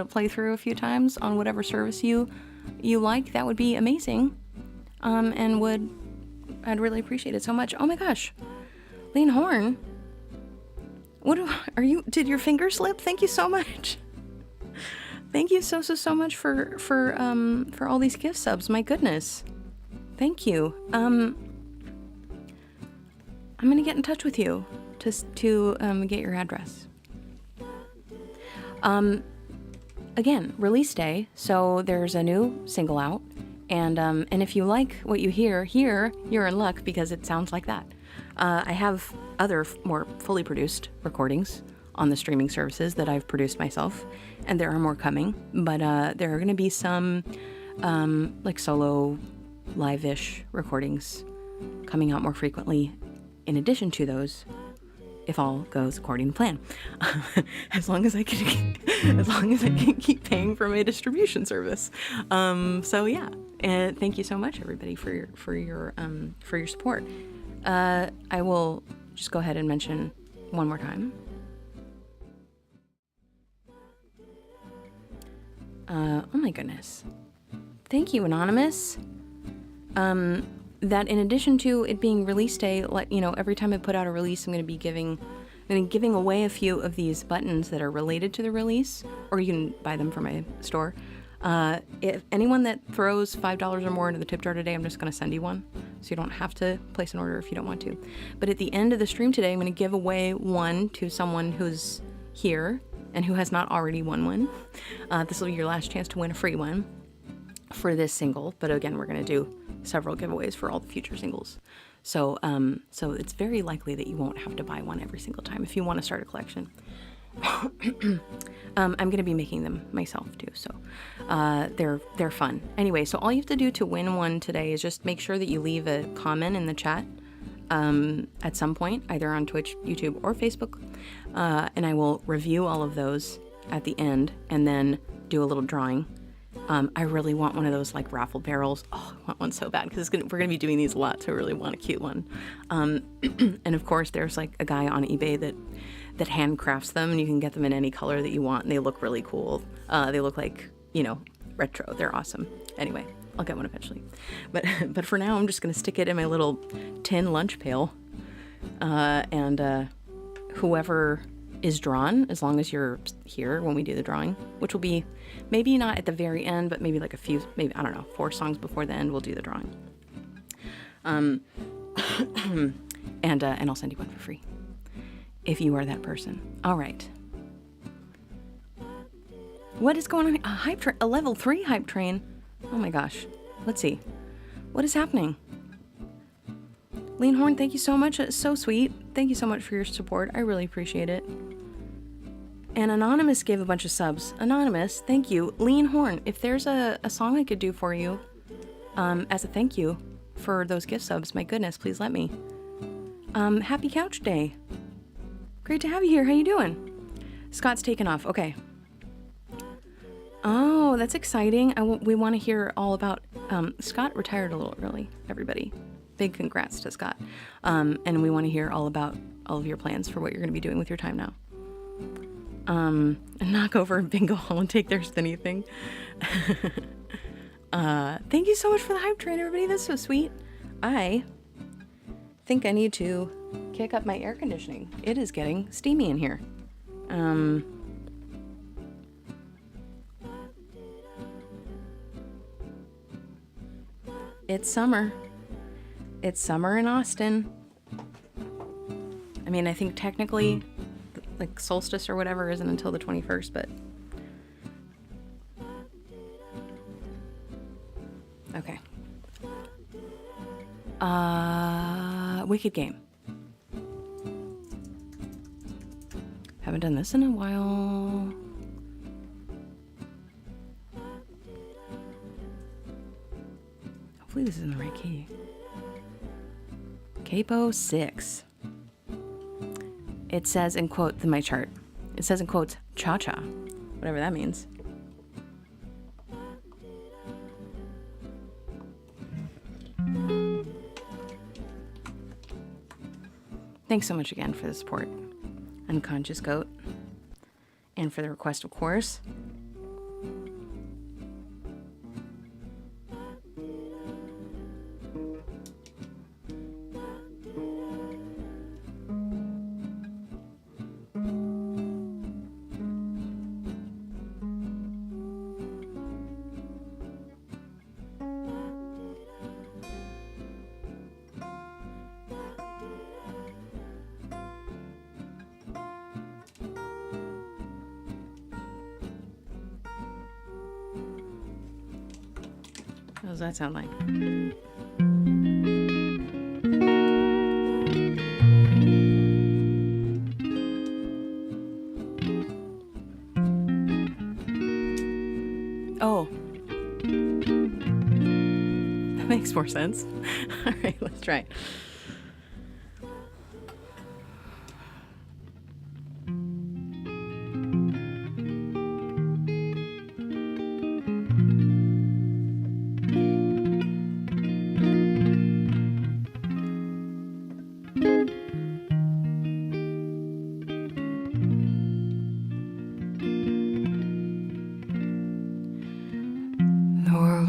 it play through a few times on whatever service you like, that would be amazing. I'd really appreciate it so much. Oh my gosh, Lean Horn, did your finger slip? Thank you so much. Thank you so much for all these gift subs. My goodness. Thank you. I'm gonna get in touch with you to get your address. Again, release day. So there's a new single out, and if you like what you hear here, you're in luck because it sounds like that. I have other more fully produced recordings on the streaming services that I've produced myself, and there are more coming, but there are going to be some like solo live-ish recordings coming out more frequently in addition to those, if all goes according to plan. as long as I can keep paying for my distribution service. So yeah, and thank you so much everybody for your support. I will just go ahead and mention one more time. Oh my goodness. Thank you, Anonymous. That in addition to it being release day, every time I put out a release, I'm going to be giving away a few of these buttons that are related to the release, or you can buy them from my store. If anyone that throws $5 or more into the tip jar today, I'm just going to send you one. So you don't have to place an order if you don't want to. But at the end of the stream today, I'm going to give away one to someone who's here and who has not already won one. This will be your last chance to win a free one for this single. But again, we're going to do several giveaways for all the future singles. So it's very likely that you won't have to buy one every single time if you want to start a collection. I'm going to be making them myself too, so they're fun. Anyway, so all you have to do to win one today is just make sure that you leave a comment in the chat at some point, either on Twitch, YouTube, or Facebook, and I will review all of those at the end and then do a little drawing. I really want one of those like raffle barrels. Oh, I want one so bad because we're going to be doing these a lot, so I really want a cute one. And of course, there's like a guy on eBay that handcrafts them, and you can get them in any color that you want, and they look really cool. They look like, retro. They're awesome. Anyway, I'll get one eventually. But for now, I'm just going to stick it in my little tin lunch pail. And whoever is drawn, as long as you're here when we do the drawing, which will be maybe not at the very end, but maybe like a few, maybe, I don't know, 4 songs before the end, we'll do the drawing. And I'll send you one for free, if you are that person. All right. What is going on? A level 3 hype train? Oh my gosh. Let's see. What is happening? Lean Horn, thank you so much. It's so sweet. Thank you so much for your support. I really appreciate it. And Anonymous gave a bunch of subs. Anonymous, thank you. Lean Horn, if there's a song I could do for you as a thank you for those gift subs, my goodness, please let me. Happy Couch Day. Great to have you here. How you doing? Scott's taken off. Okay. Oh, that's exciting. We want to hear all about... Scott retired a little early, everybody. Big congrats to Scott. And we want to hear all about all of your plans for what you're going to be doing with your time now. And knock over a bingo hall and take their spinny thing. Thank you so much for the hype train, everybody. That's so sweet. I think I need to kick up my air conditioning. It is getting steamy in here. It's summer. It's summer in Austin. I mean, I think technically, like solstice or whatever isn't until the 21st, but... Okay. Wicked Game. Haven't done this in a while. Hopefully this is in the right key. Capo 6. It says in quote, my chart. It says in quotes, cha-cha. Whatever that means. Thanks so much again for the support, Unconscious Goat, and for the request, of course. What does that sound like? Oh. That makes more sense. All right, let's try it.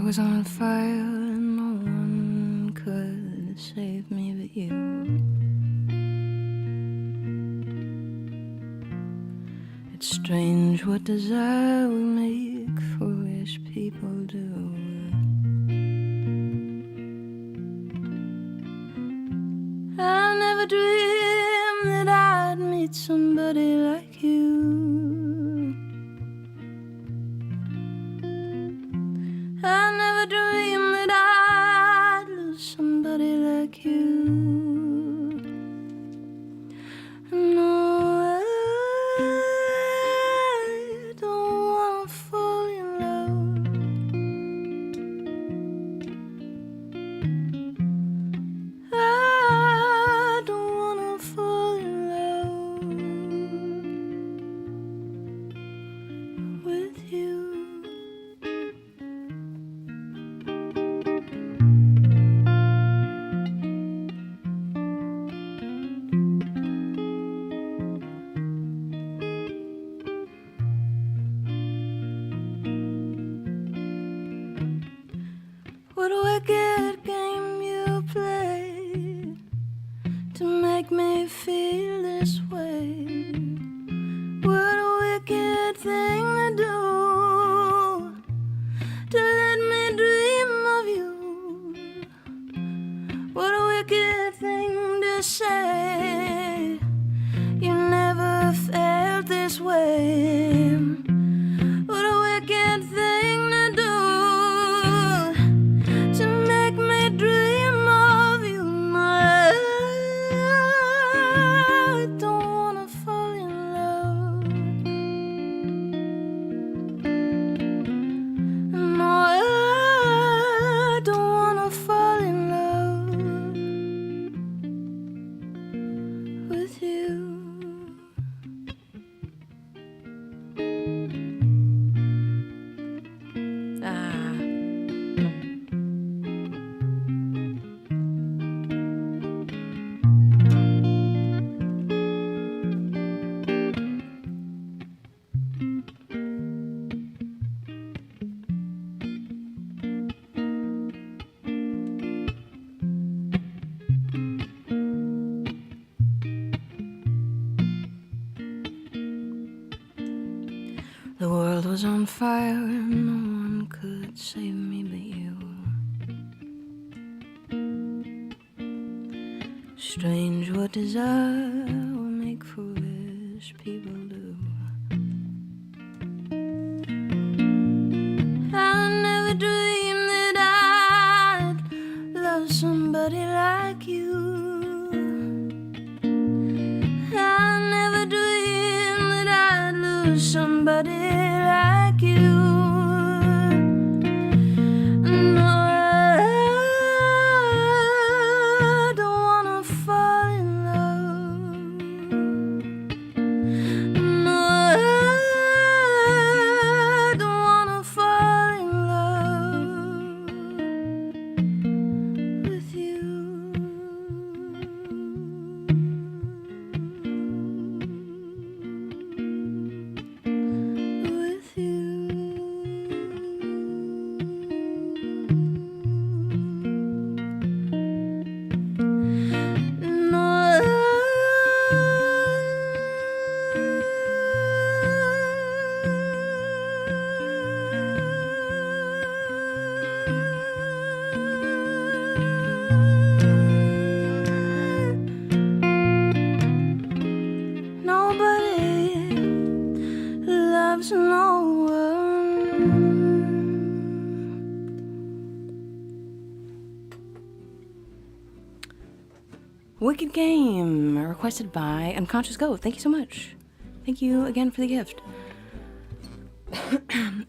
was on fire and no one could save me but you. It's strange what desire will make foolish people do. I never dreamed that I'd meet somebody like you. I never dreamed that I'd lose somebody like you. No, I don't wanna fall in love. I don't wanna fall in love with you. What a wicked game you play to make me feel this way. What a wicked thing to do, to let me dream of you. What a wicked thing to say, you never felt this way. What a wicked thing to do, to make me dream of you. I don't wanna fall in love. No, I don't wanna fall in love with you. The world was on fire and no one could save me but you. Strange what desire will make foolish people do. I never dreamed that I'd love somebody like you. I never dreamed that I'd lose somebody like you. No, I don't wanna fall in love. No, I don't wanna fall in love with you. With you. No, nobody loves no one. Wicked Game, requested by Unconscious Go. Thank you so much. Thank you again for the gift.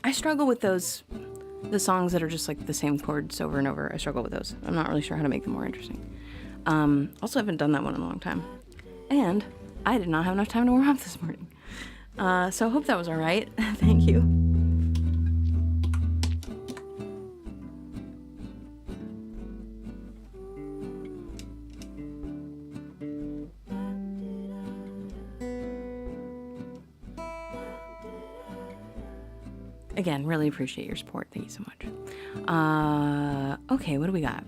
I struggle with those, the songs that are just like the same chords over and over. I struggle with those. I'm not really sure how to make them more interesting. Also, haven't done that one in a long time. And I did not have enough time to warm up this morning. So I hope that was all right. Thank you. again, really appreciate your support. Thank you so much. Okay, what do we got?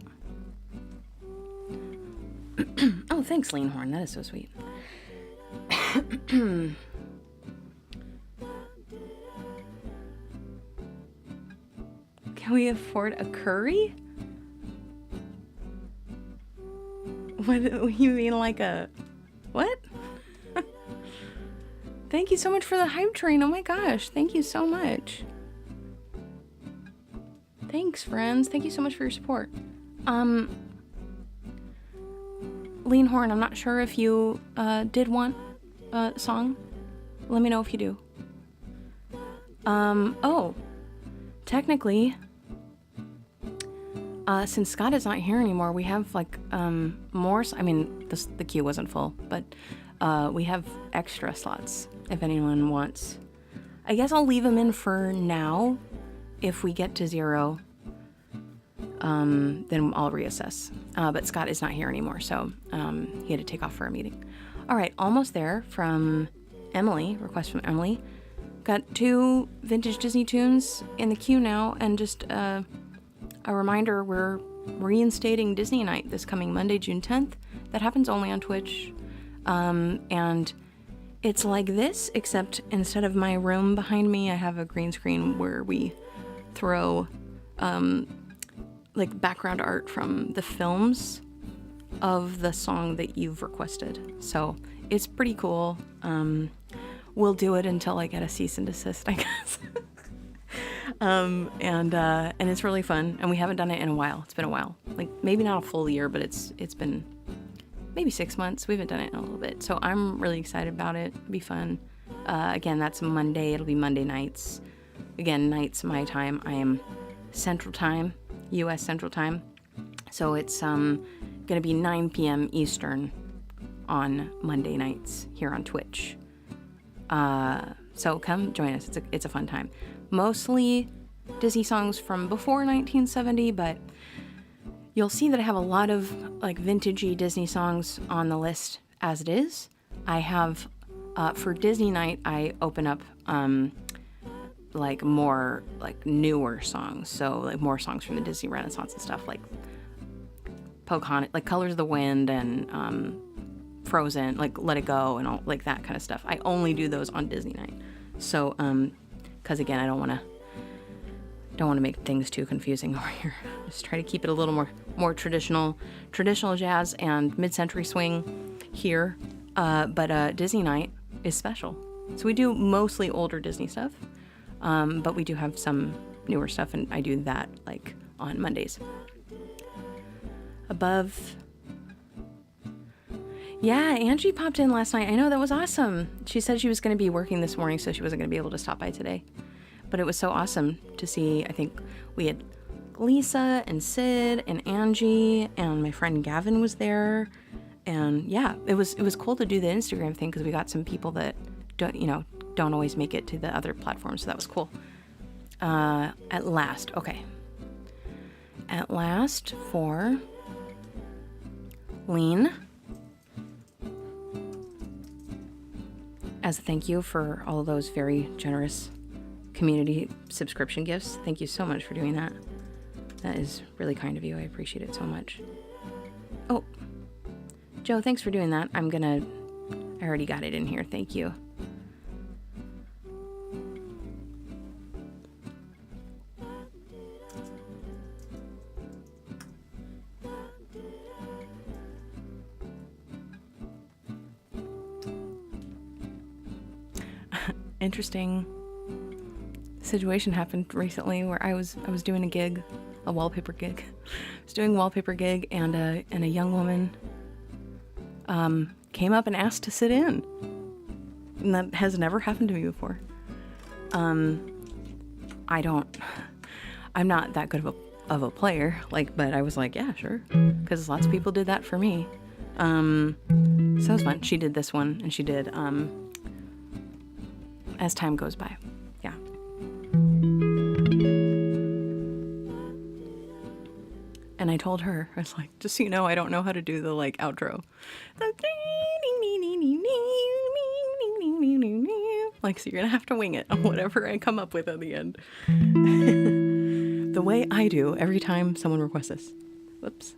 Oh, thanks, Leanhorn. That is so sweet. Can we afford a curry? What you mean, like a what? Thank you so much for the hype train. Oh my gosh, thank you so much. Thanks, friends. Thank you so much for your support. Leanhorn, I'm not sure if you did want a song. Let me know if you do. Oh, technically, since Scott is not here anymore, we have like more. I mean, the queue wasn't full, but we have extra slots if anyone wants. I guess I'll leave them in for now. If we get to 0, then I'll reassess. But Scott is not here anymore, so he had to take off for a meeting. All right, almost there from Emily. Request from Emily. Got 2 vintage Disney tunes in the queue now, and just a reminder, we're reinstating Disney Night this coming Monday, June 10th. That happens only on Twitch. And it's like this, except instead of my room behind me, I have a green screen where we throw like background art from the films of the song that you've requested. So it's pretty cool. We'll do it until I get a cease and desist, I guess. And it's really fun, and we haven't done it in a while. It's been a while, like maybe not a full year, but it's been maybe 6 months. We haven't done it in a little bit, so I'm really excited about it. It'll be fun. Again, that's Monday. It'll be Monday nights. Again, nights my time. I am Central Time, U.S. Central Time, so it's gonna be 9 p.m. Eastern on Monday nights here on Twitch. So come join us. It's a fun time. Mostly Disney songs from before 1970, but you'll see that I have a lot of like vintagey Disney songs on the list as it is. I have, for Disney Night, I open up like more like newer songs. So like more songs from the Disney Renaissance and stuff, like Pocahontas, like Colors of the Wind and Frozen, like Let It Go and all like that kind of stuff. I only do those on Disney Night. So, because again, I don't want to make things too confusing over here. Just try to keep it a little more traditional jazz and mid-century swing here. But Disney Night is special. So we do mostly older Disney stuff, but we do have some newer stuff, and I do that like on Mondays. Above. Yeah, Angie popped in last night. I know, that was awesome. She said she was going to be working this morning, so she wasn't going to be able to stop by today. But it was so awesome to see. I think we had Lisa and Sid and Angie, and my friend Gavin was there. And yeah, it was cool to do the Instagram thing because we got some people that don't always make it to the other platforms. So that was cool. At last, okay. At last for Lean. As a thank you for all of those very generous community subscription gifts. Thank you so much for doing that. That is really kind of you. I appreciate it so much. Oh, Joe, thanks for doing that. I already got it in here. Thank you. Interesting situation happened recently where I was doing a gig, a wallpaper gig. I was doing a wallpaper gig, and a young woman came up and asked to sit in, and that has never happened to me before. I'm not that good of a player, but I was like, yeah, sure, because lots of people did that for me. So it was fun. She did this one, and she did as time goes by. Yeah. And I told her, I was like, just so you know, I don't know how to do the outro. Like, so you're gonna have to wing it on whatever I come up with at the end. The way I do every time someone requests this. Whoops.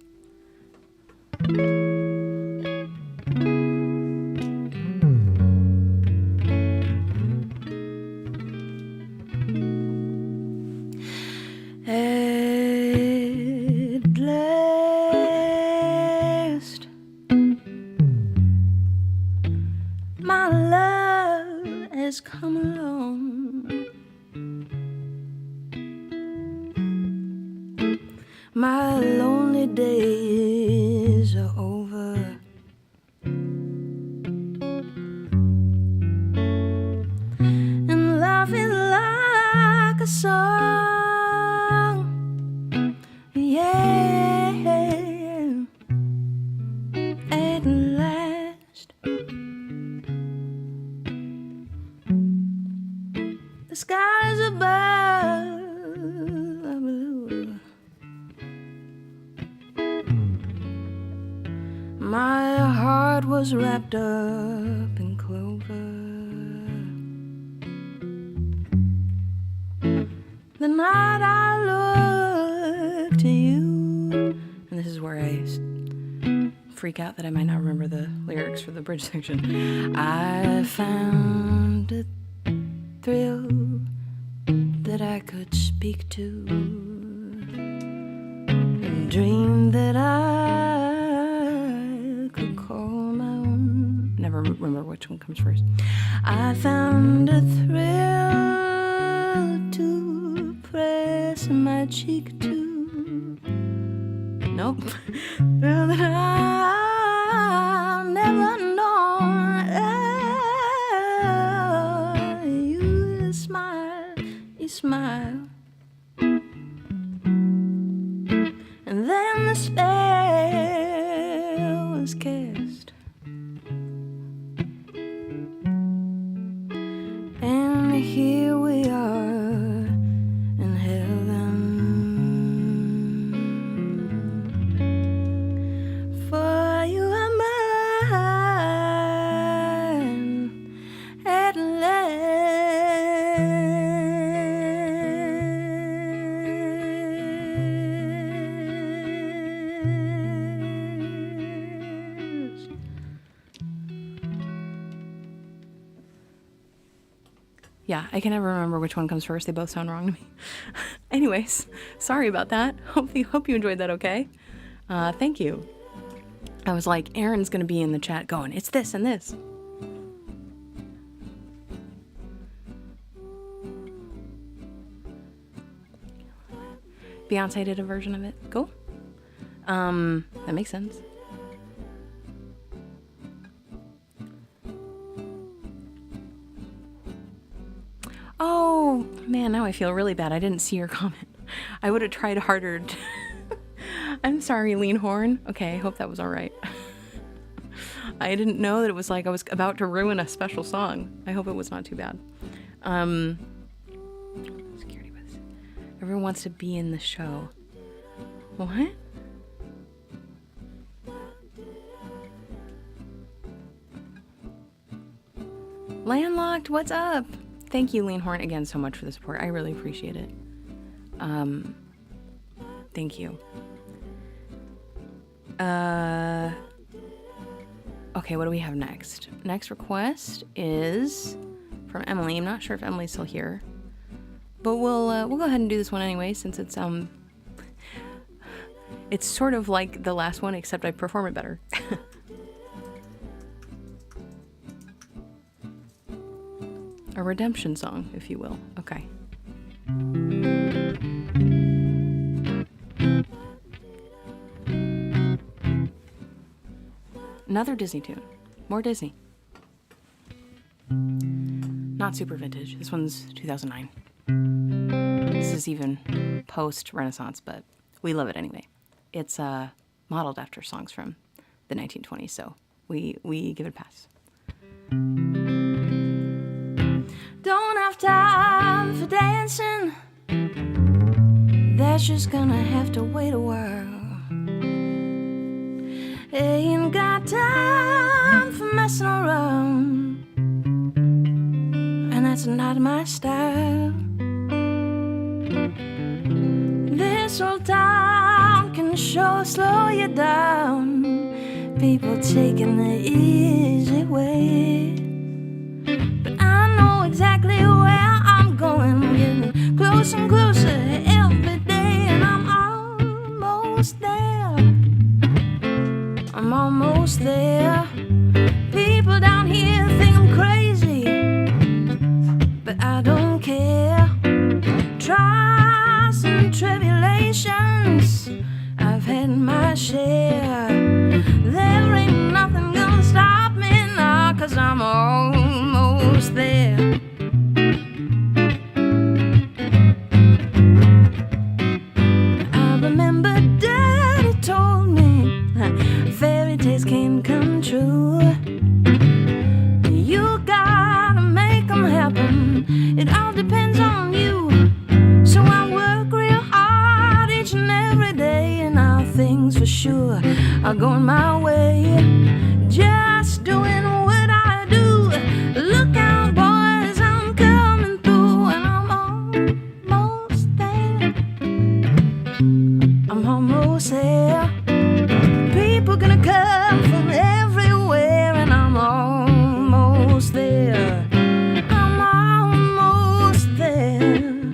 At last, my love has come along. My lonely days are over. And life is like a song. Yeah, at last, the skies above are blue. My heart was wrapped up in clover. The night I looked to you. And this is where I freak out that I might not remember the lyrics for the bridge section. I found a thrill that I could speak to, and dreamed that I could call my own. Never remember which one comes first. I found a thrill to press my cheek to. Nope. Thrill that I've never known. You smile, you smile, and then the spell was cast, and here we are in heaven. For you are mine at last. Yeah, I can never remember which one comes first. They both sound wrong to me. Anyways, sorry about that. Hope you enjoyed that okay. Thank you. I was like, Aaron's gonna be in the chat going, it's this and this. Beyonce did a version of it. Cool. That makes sense. Oh, man, now I feel really bad. I didn't see your comment. I would have tried harder. I'm sorry, Lean Horn. Okay, I hope that was all right. I didn't know that it was like I was about to ruin a special song. I hope it was not too bad. Security bus. Everyone wants to be in the show. What? Landlocked, what's up? Thank you, Lean Horn, again so much for the support. I really appreciate it. Thank you. Okay, what do we have next? Next request is from Emily. I'm not sure if Emily's still here, but we'll go ahead and do this one anyway, since it's sort of like the last one, except I perform it better. A redemption song, if you will. Okay. Another Disney tune. More Disney. Not super vintage. This one's 2009. This is even post-Renaissance, but we love it anyway. It's modeled after songs from the 1920s, so we give it a pass. Don't have time for dancing. That's just gonna have to wait a while. Ain't got time for messing around. I that's not my style. This old town can sure slow you down. People taking the easy way. But I know exactly where I'm going. Getting closer and closer every day, and I'm almost there. I'm almost there. People down here think I'm crazy, but I don't care. Trials and tribulations, I've had my share. There ain't nothing gonna stop me now, 'cause I'm almost there. I remember Daddy told me fairy tales can come true. You gotta make them happen. It all depends on you. So I work real hard each and every day, and all things for sure are going my way. Just doing what I do. Look out, boys, I'm coming through, and I'm almost there. I'm almost there. People gonna come from everywhere, and I'm almost there. I'm almost there.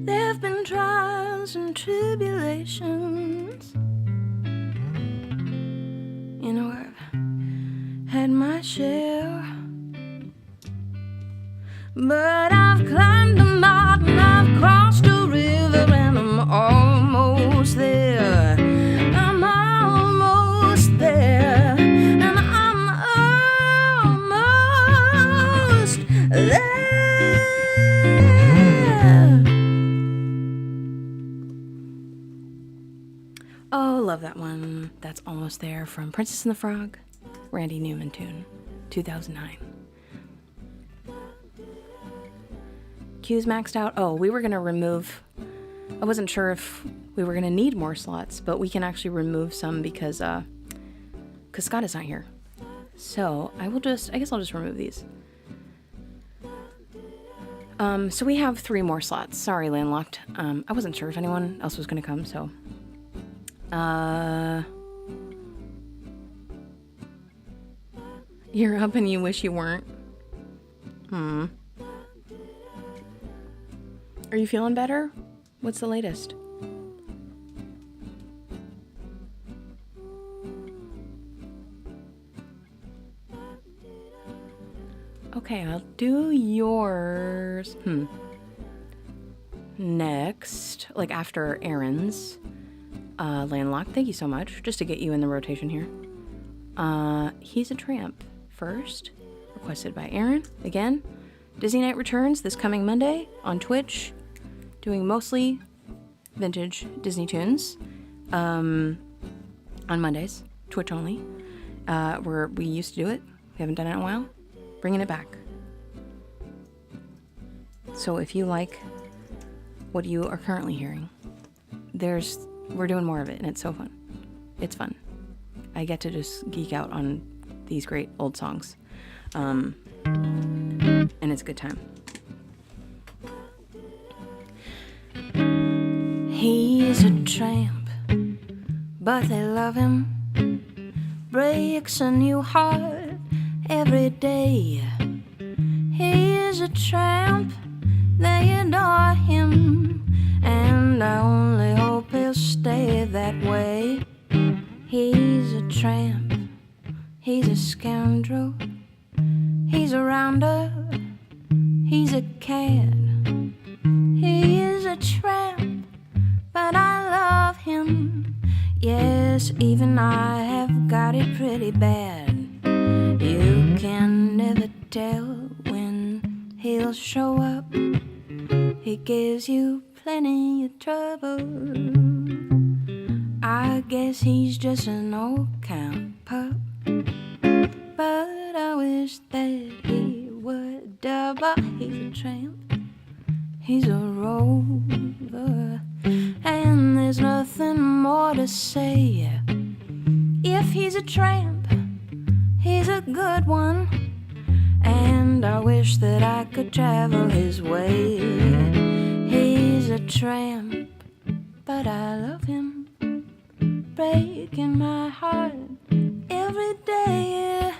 There have been trials and tribulations. You know, I've had my share. But I've climbed a mountain, I've crossed a river, and I'm almost there. I'm almost there. And I'm almost there. Oh, love that one. That's Almost There from Princess and the Frog, Randy Newman tune, 2009. Queues maxed out. Oh, we were going to remove... I wasn't sure if we were going to need more slots, but we can actually remove some because Scott is not here. So I guess I'll just remove these. So we have 3 more slots. Sorry, Landlocked. I wasn't sure if anyone else was going to come, so... You're up and you wish you weren't. Are you feeling better? What's the latest? Okay, I'll do yours. Next, like after Aaron's. Landlocked, thank you so much, just to get you in the rotation here. He's a Tramp first, requested by Aaron. Again, Disney Night returns this coming Monday on Twitch, doing mostly vintage Disney tunes on Mondays, Twitch only. We used to do it. We haven't done it in a while. Bringing it back. So if you like what you are currently hearing, we're doing more of it, and it's so fun. It's fun. I get to just geek out on these great old songs. And it's a good time. He is a tramp, but they love him. Breaks a new heart every day. He is a tramp, they adore him, and I only hope he'll stay that way. He's a tramp, he's a scoundrel, he's a rounder, he's a cad. He is a tramp, but I love him. Yes, even I have got it pretty bad. You can never tell when he'll show up. He gives you plenty of trouble. I guess he's just an old count pup, but I wish that he would double. He's a tramp, he's a rover, and there's nothing more to say. If he's a tramp, he's a good one. And I wish that I could travel his way. He's a tramp, but I love him, breaking my heart every day.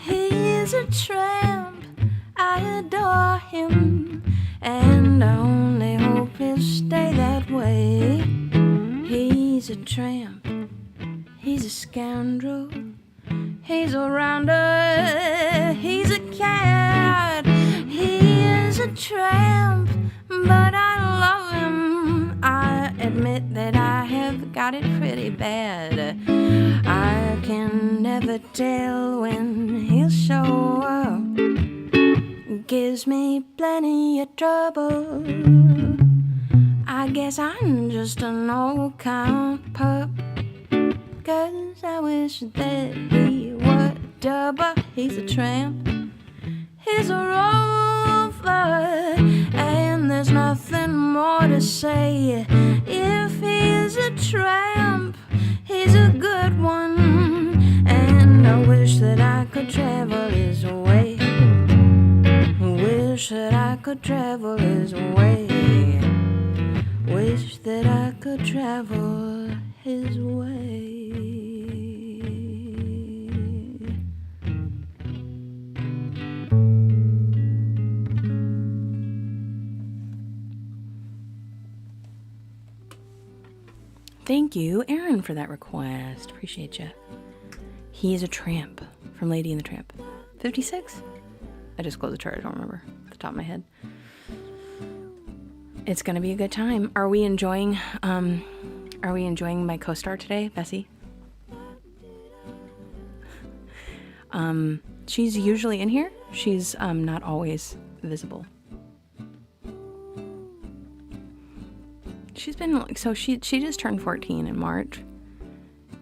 He's a tramp, I adore him, and I only hope he'll stay that way. He's a tramp, he's a scoundrel, he's a rounder, he's a cat. He is a tramp, but I love him. I admit that I have got it pretty bad. I can never tell when he'll show up. Gives me plenty of trouble. I guess I'm just an old count pup, 'cause I wish that he would dub. He's a tramp, he's a rover, and there's nothing more to say. If he's a tramp, he's a good one, and I wish that I could travel his way. Wish that I could travel his way. Wish that I could travel his way. Thank you, Aaron, for that request. Appreciate you. He is a tramp from Lady and the Tramp. 56? I just closed the chart. I don't remember off the top of my head. It's gonna be a good time. Are we enjoying my co-star today, Bessie? She's usually in here. She's not always visible. She's been like, so she just turned 14 in March,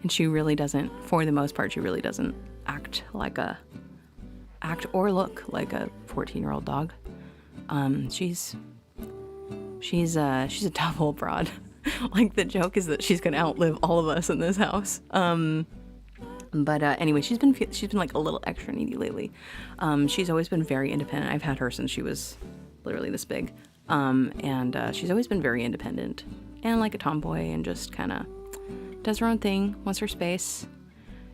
and she really doesn't, for the most part, she really doesn't act or look like a 14-year-old dog. She's a tough old broad. Like, the joke is that she's gonna outlive all of us in this house. But anyway, she's been like a little extra needy lately. She's always been very independent. I've had her since she was literally this big. And she's always been very independent and like a tomboy, and just kind of does her own thing, wants her space.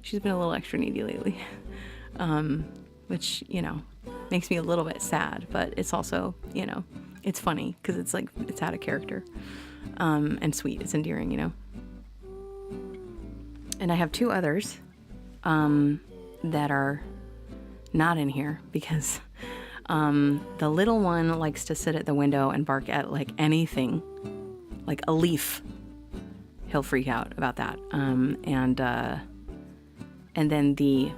She's been a little extra needy lately, which, you know, makes me a little bit sad, but it's also, you know, it's funny because it's like, it's out of character, and sweet. It's endearing, you know. And I have two others that are not in here because the little one likes to sit at the window and bark at like anything, like a leaf. He'll freak out about that. And then the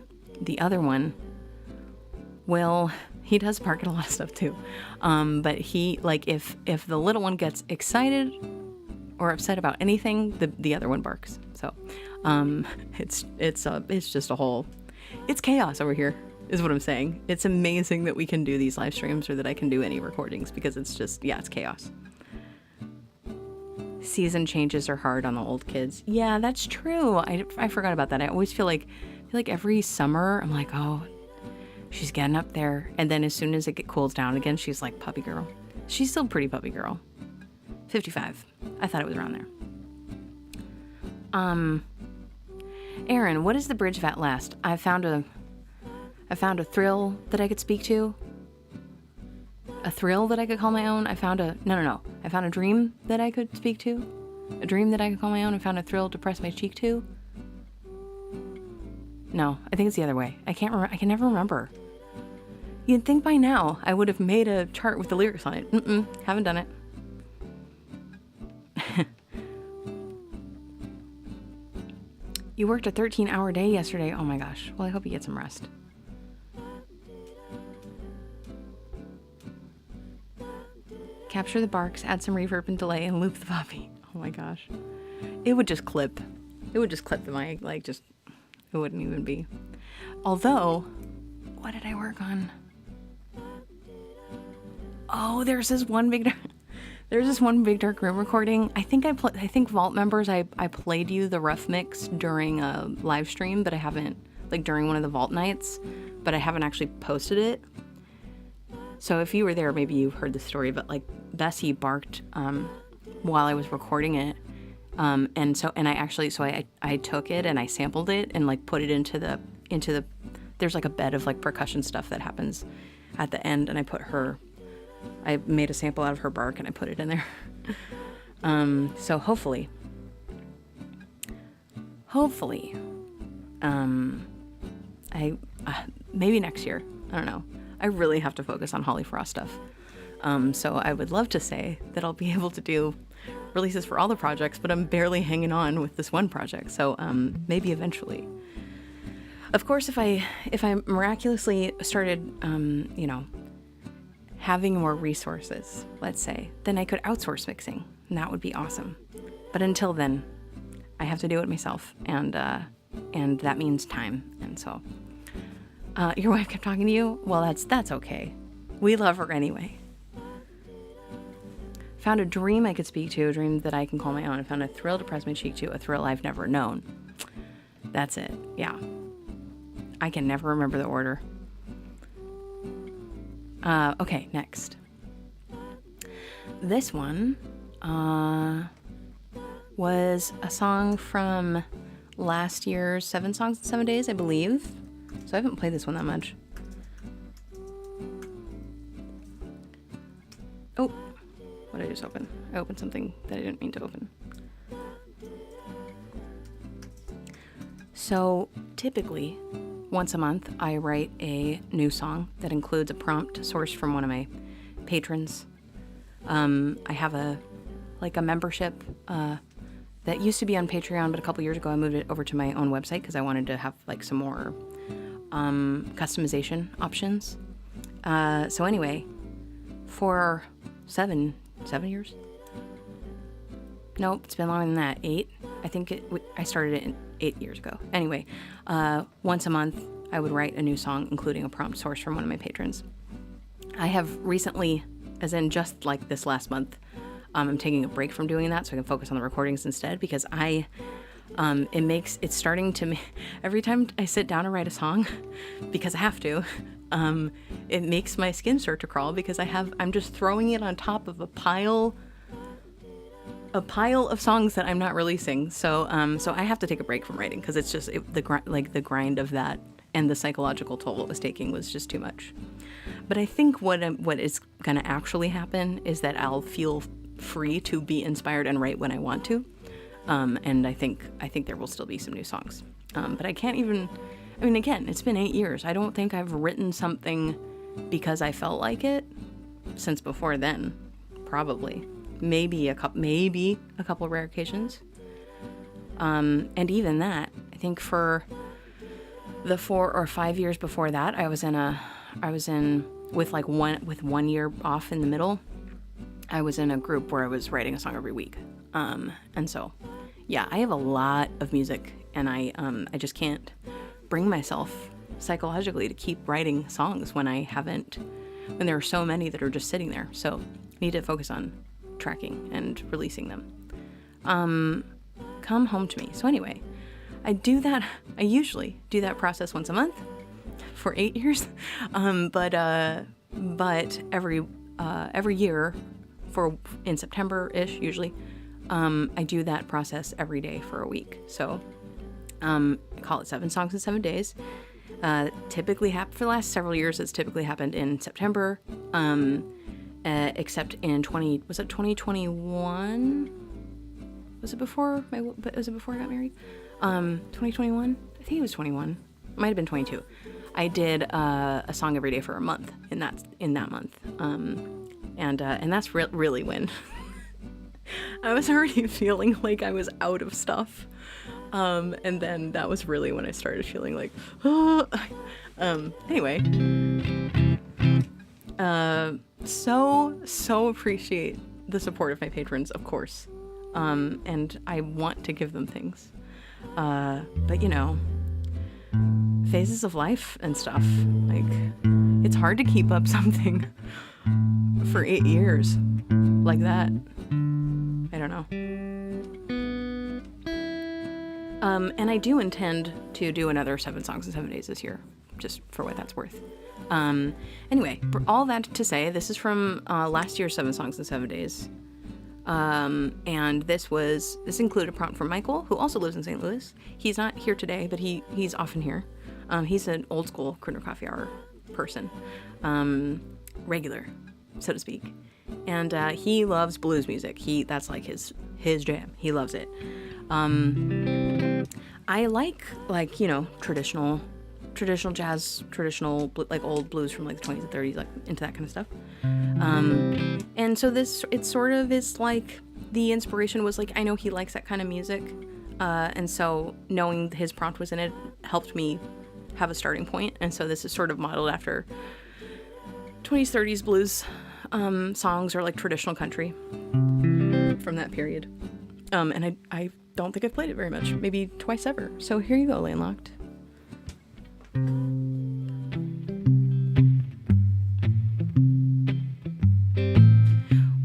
other one, well, he does bark at a lot of stuff too. But he, like, if the little one gets excited or upset about anything, the other one barks. So it's just a whole, it's chaos over here, is what I'm saying. It's amazing that we can do these live streams, or that I can do any recordings, because it's just, yeah, it's chaos. Season changes are hard on the old kids. Yeah, that's true. I forgot about that. I always feel like every summer I'm like, oh, she's getting up there. And then as soon as it cools down again, she's like puppy girl. She's still pretty puppy girl. 55. I thought it was around there. Aaron, what is the bridge of At Last? I found a thrill that I could speak to. A thrill that I could call my own. I found a dream that I could speak to. A dream that I could call my own. I found a thrill to press my cheek to. No, I think it's the other way. I can't remember. I can never remember. You'd think by now I would have made a chart with the lyrics on it. Haven't done it. You worked a 13-hour day yesterday. Oh my gosh. Well, I hope you get some rest. Capture the barks, add some reverb and delay, and loop the puppy. Oh my gosh. It would just clip. It would just clip the mic. Like, just, it wouldn't even be. Although, what did I work on? Oh, there's this one big There's this one Big Dark Room recording. I think Vault members, I played you the rough mix during a live stream, but I haven't, like during one of the Vault nights, but I haven't actually posted it. So if you were there, maybe you heard the story, but like Bessie barked while I was recording it. I took it and I sampled it and like put it into the, there's like a bed of like percussion stuff that happens at the end, and I made a sample out of her bark and I put it in there. So hopefully, maybe next year, I don't know. I really have to focus on Holly Frost stuff. So I would love to say that I'll be able to do releases for all the projects, but I'm barely hanging on with this one project. So maybe eventually. Of course, if I miraculously started, having more resources, let's say, then I could outsource mixing, and that would be awesome. But until then, I have to do it myself, and that means time. And so, your wife kept talking to you? Well, that's okay. We love her anyway. Found a dream I could speak to, a dream that I can call my own. I found a thrill to press my cheek to, a thrill I've never known. That's it. Yeah. I can never remember the order. Okay, next. This one was a song from last year's 7 Songs in 7 Days, I believe. So I haven't played this one that much. Oh, what did I just open? I opened something that I didn't mean to open. So typically, once a month, I write a new song that includes a prompt sourced from one of my patrons. I have a membership that used to be on Patreon, but a couple years ago I moved it over to my own website because I wanted to have like some more customization options. So anyway, for 7 years? Nope, it's been longer than that. 8. I think I started it 8 years ago. Anyway, once a month, I would write a new song, including a prompt source from one of my patrons. I have recently, as in just like this last month, I'm taking a break from doing that so I can focus on the recordings instead, because it's starting to, every time I sit down and write a song, because I have to, it makes my skin start to crawl because I'm just throwing it on top of a pile of songs that I'm not releasing. So I have to take a break from writing because it's just the grind of that and the psychological toll it was taking was just too much. But I think what is going to actually happen is that I'll feel free to be inspired and write when I want to. And I think there will still be some new songs. But I can't even, again, it's been 8 years. I don't think I've written something because I felt like it since before then, probably. Maybe a couple rare occasions. And even that, I think for the 4 or 5 years before that, I was in with 1 year off in the middle. I was in a group where I was writing a song every week. And so, yeah, I have a lot of music, and I just can't bring myself psychologically to keep writing songs when there are so many that are just sitting there. So I need to focus on tracking and releasing them. Come home to me. So anyway, I usually do that process once a month for 8 years. But every year in September-ish usually, I do that process every day for a week. So I call it 7 Songs in 7 Days. Typically for the last several years, it's typically happened in September. Except in 2021? Was it before I got married? 2021? I think it was 21. It might have been 22. I did a song every day for a month in that month. And that's really when I was already feeling like I was out of stuff. And then that was really when I started feeling like, oh. Anyway. So appreciate the support of my patrons, of course. And I want to give them things. But phases of life and stuff, like, it's hard to keep up something for 8 years. like that. I don't know. And I do intend to do another 7 songs in 7 days this year, just for what that's worth. Anyway, all that to say, this is from last year's 7 songs in 7 days. And this included a prompt from Michael, who also lives in St. Louis. He's not here today, but he's often here. He's an old school Crooner Coffee Hour person, regular, so to speak. And he loves blues music. That's like his jam. He loves it. I like traditional jazz, traditional like old blues from like the 20s and 30s, like into that kind of stuff. And so it sort of is like the inspiration was like, I know he likes that kind of music. And so knowing his prompt was in it helped me have a starting point. And so this is sort of modeled after 20s, 30s blues songs or like traditional country from that period. And I don't think I've played it very much, maybe twice ever. So here you go, Landlocked.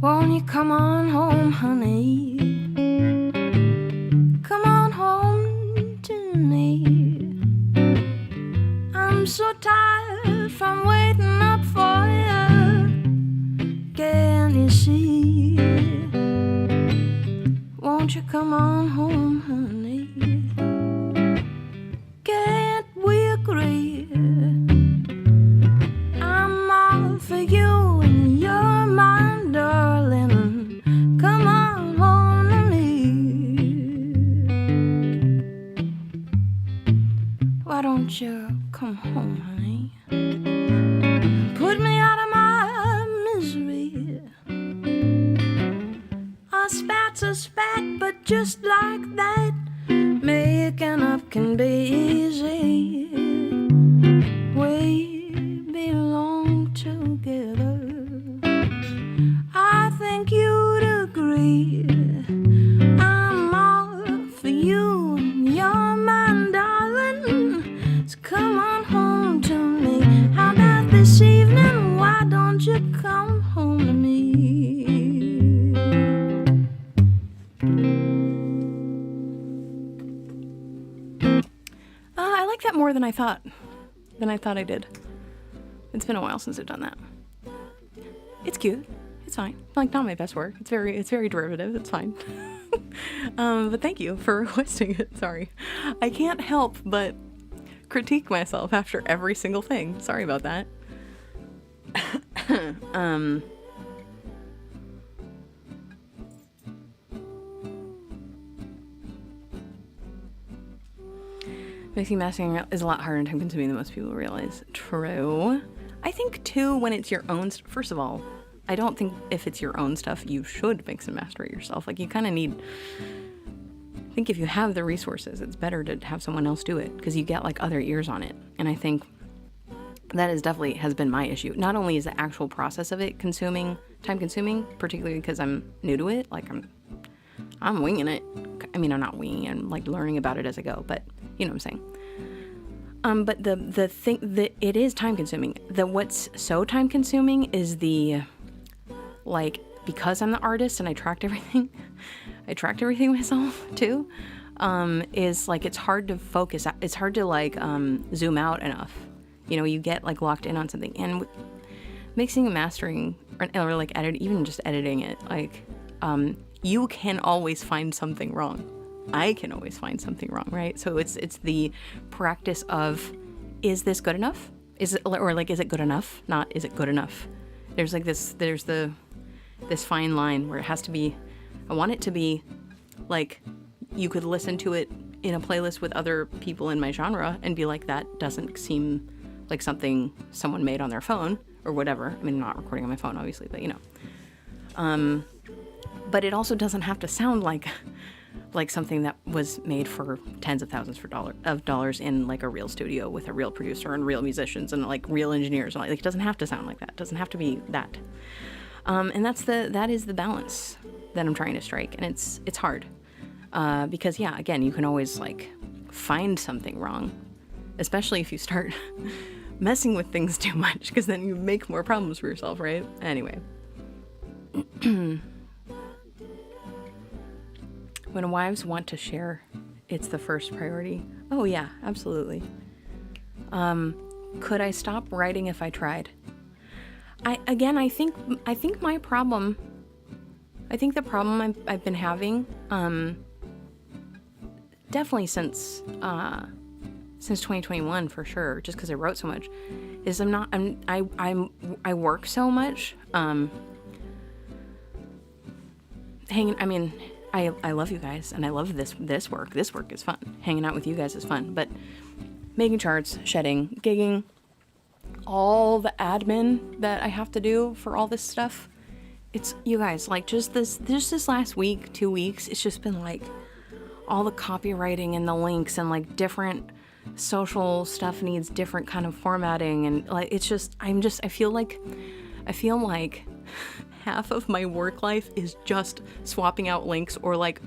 Won't you come on home, honey? Come on home to me. I'm so tired from waiting up for you. Can you see? Won't you come on home, honey? Can't we agree? I'm all for you and you're mine, darling. Come on home to me. Why don't you come home, honey? Put me out of my misery. A spat's a spat, but just like that, making up can be easy. We belong together. I think you'd agree. I'm all for you, you're mine, darling. So come on home to me. How about this evening? Why don't you come home to me? I like that more than I thought I did. It's been a while since I've done that. It's cute. It's fine. Like, not my best work. It's very derivative. It's fine. But thank you for requesting it. Sorry. I can't help but critique myself after every single thing. Sorry about that. Mixing mastering is a lot harder and time consuming than most people realize. True. I think too, when it's your own, first of all, I don't think if it's your own stuff, you should mix and master it yourself. Like, you kind of need, I think if you have the resources, it's better to have someone else do it because you get like other ears on it. And I think that is definitely has been my issue. Not only is the actual process of it time consuming, particularly because I'm new to it, like I'm winging it. I mean, I'm not winging it, I'm like learning about it as I go, but you know what I'm saying. But the thing that it is time consuming. What's so time consuming is like, because I'm the artist and I tracked everything myself too, is like, it's hard to focus. It's hard to like, zoom out enough. You know, you get like locked in on something, and mixing and mastering or like even just editing it, like, you can always find something wrong. I can always find something wrong, right? So it's the practice of, is this good enough? Is it good enough? Not, is it good enough? There's this fine line where it has to be, I want it to be like, you could listen to it in a playlist with other people in my genre and be like, that doesn't seem like something someone made on their phone or whatever. I mean, I'm not recording on my phone, obviously, but you know. But it also doesn't have to sound like something that was made for tens of thousands of dollars in like a real studio with a real producer and real musicians and like real engineers. Like, it doesn't have to sound like that. It doesn't have to be that. And that is the balance that I'm trying to strike. And it's hard. Because yeah, again, you can always like find something wrong, especially if you start messing with things too much, because then you make more problems for yourself, right? Anyway. When wives want to share, it's the first priority. Oh yeah, absolutely. Could I stop writing if I tried? I think my problem, I think the problem I've been having, definitely since 2021 for sure, just because I wrote so much, is I work so much. I love you guys, and I love this work. This work is fun. Hanging out with you guys is fun, but making charts, shedding, gigging, all the admin that I have to do for all this stuff, it's, you guys, like, just this last week, 2 weeks, it's just been like all the copywriting and the links, and like different social stuff needs different kind of formatting, and like it's just I feel like half of my work life is just swapping out links or like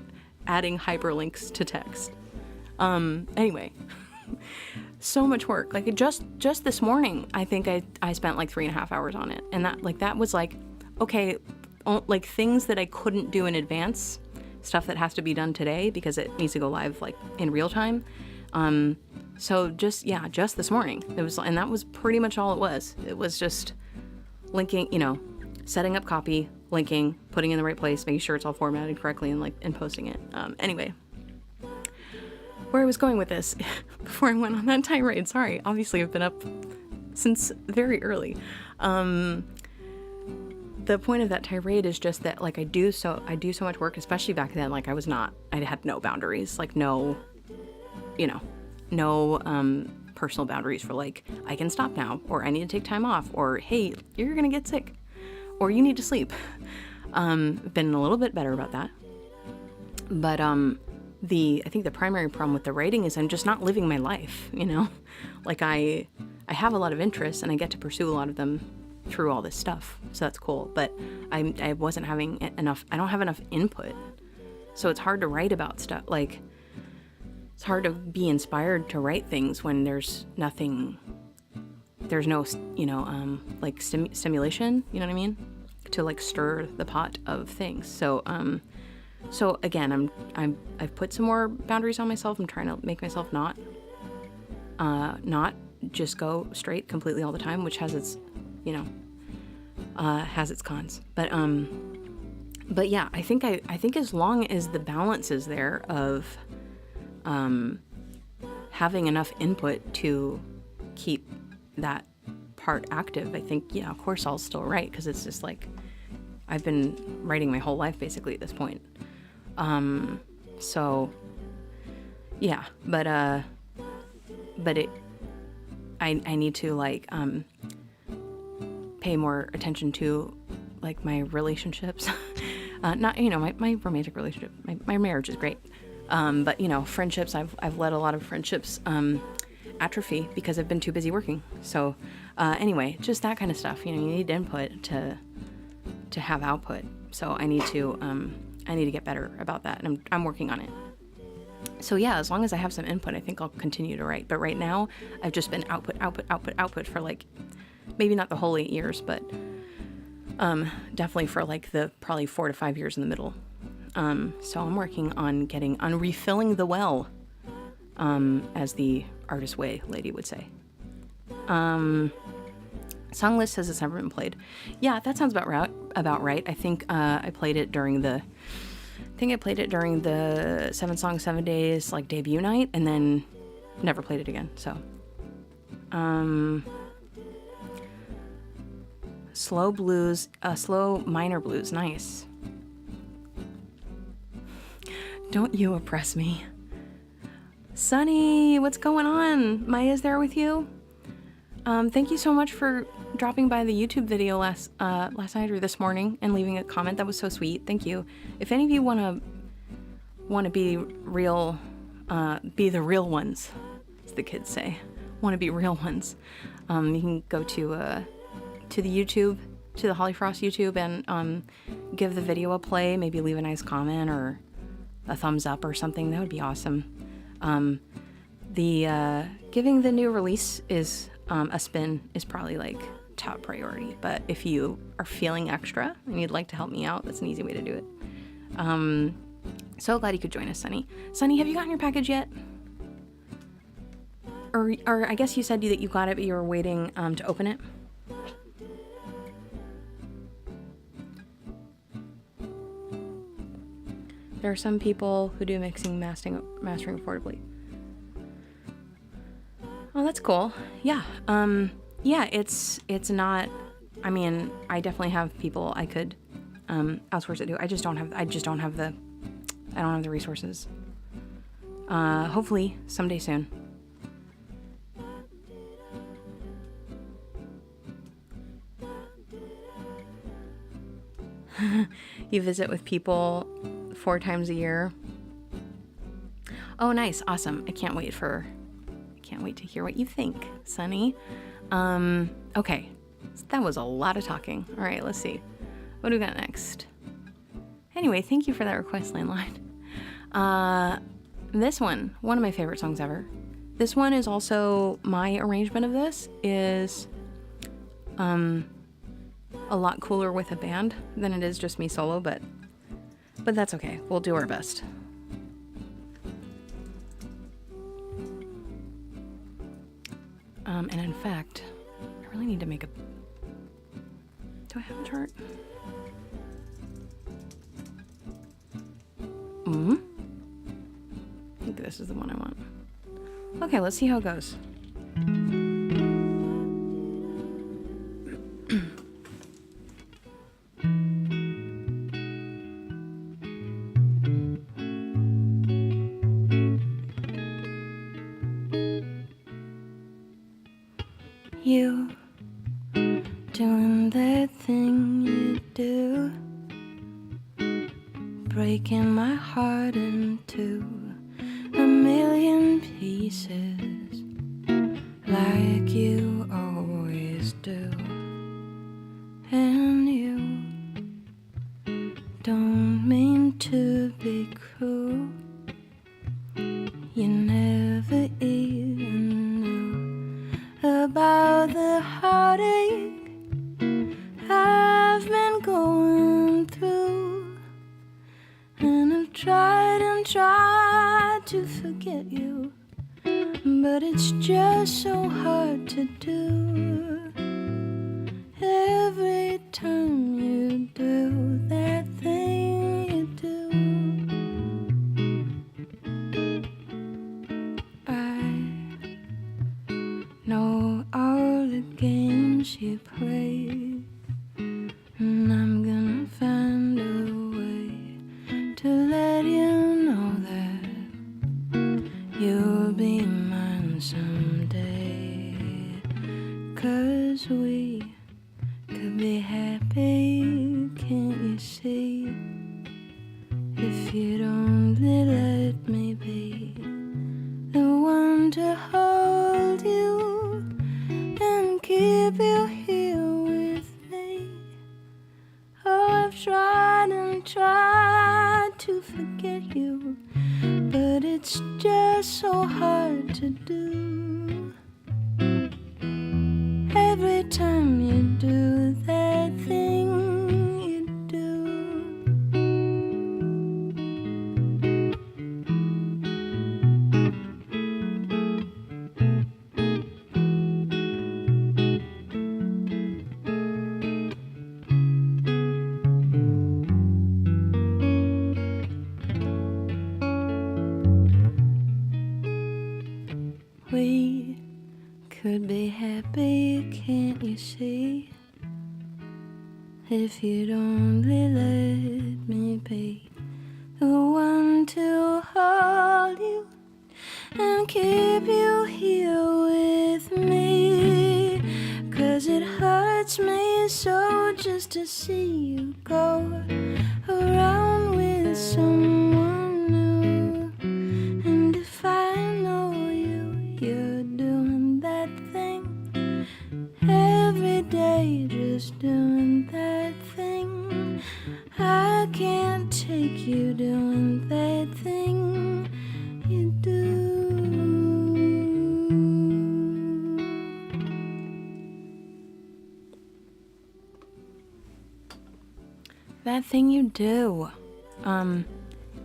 adding hyperlinks to text. Anyway, so much work. Like just this morning, I think I spent like 3.5 hours on it, and that was like, okay, like things that I couldn't do in advance, stuff that has to be done today because it needs to go live like in real time. So just this morning it was, and that was pretty much all it was. It was just linking, setting up copy, linking, putting in the right place, making sure it's all formatted correctly, and posting it. Anyway, where I was going with this before I went on that tirade, sorry, obviously I've been up since very early. The point of that tirade is just that, like, I do so much work, especially back then. Like, I had no boundaries, like no personal boundaries for like, I can stop now, or I need to take time off, or hey, you're gonna get sick, or you need to sleep. Been a little bit better about that. But I think the primary problem with the writing is I'm just not living my life, Like I have a lot of interests and I get to pursue a lot of them through all this stuff. So that's cool. But I wasn't having enough, I don't have enough input. So it's hard to write about stuff. Like, it's hard to be inspired to write things when there's no, like stimulation, you know what I mean? To like stir the pot of things. So again, I've put some more boundaries on myself. I'm trying to make myself not just go straight completely all the time, which has its, has its cons. But yeah, I think as long as the balance is there of, having enough input to keep that part active, I think, of course I'll still write, because it's just like, I've been writing my whole life basically at this point. So yeah, but I need to like, pay more attention to like my relationships, not, my romantic relationship, my marriage is great. But friendships, I've let a lot of friendships, atrophy because I've been too busy working. So, anyway, just that kind of stuff, you need input to have output. So I need to get better about that, and I'm working on it. So yeah, as long as I have some input, I think I'll continue to write. But right now, I've just been output for like, maybe not the whole 8 years, but, definitely for like the probably 4 to 5 years in the middle. So I'm working on refilling the well, as the artist way lady would say. Song list says it's never been played. Yeah, that sounds about right. I think I played it during the 7 Songs 7 Days like debut night, and then never played it again. So, slow minor blues, nice. Don't you oppress me. Sunny, what's going on? Maya's there with you? Thank you so much for dropping by the YouTube video last night or this morning and leaving a comment. That was so sweet. Thank you. If any of you want to be real, be the real ones, as the kids say, want to be real ones, you can go to the YouTube, to the Holly Frost YouTube, and give the video a play. Maybe leave a nice comment or a thumbs up or something. That would be awesome. The giving the new release is a spin is probably like top priority. But if you are feeling extra and you'd like to help me out, that's an easy way to do it. So glad you could join us, Sunny. Sunny, have you gotten your package yet? Or I guess you said that you got it, but you were waiting to open it. There are some people who do mixing, mastering affordably. Oh, that's cool. Yeah. Yeah, it's not, I mean, I definitely have people I could outsource it to. I don't have the resources. Hopefully someday soon. You visit with people 4 times a year. Oh, nice. Awesome. I can't wait to hear what you think, Sunny. Okay. That was a lot of talking. All right, let's see. What do we got next? Anyway, thank you for that request, Landline. This one of my favorite songs ever. This one is also, my arrangement of this is a lot cooler with a band than it is just me solo, but that's okay. We'll do our best. And in fact, I really need to make a... Do I have a chart? I think this is the one I want. Okay, let's see how it goes. You doing that thing you do, breaking my heart into a million pieces, like you always do. And you don't mean to be cruel, you never even knew about the heartache I've been going through. And I've tried and tried to forget you, but it's just so hard to do. Every time you do that thing you do, I know all the games you play, and I'm gonna find a way to let you know that you'll be mine someday. 'Cause we could be happy, can't you see? If you'd only let me be the one to hold you and keep you here with me. Oh, I've tried and tried to forget you, but it's just so hard to do. Every time you do that thing you do. We could be happy, can't you see? If you'd only let me be the one to hold you and keep you here with me. 'Cause it hurts me so just to see you go around with someone new. And if I know you're doing that thing every day, just doing that thing. I can't take you doing that thing you do. That Thing You Do.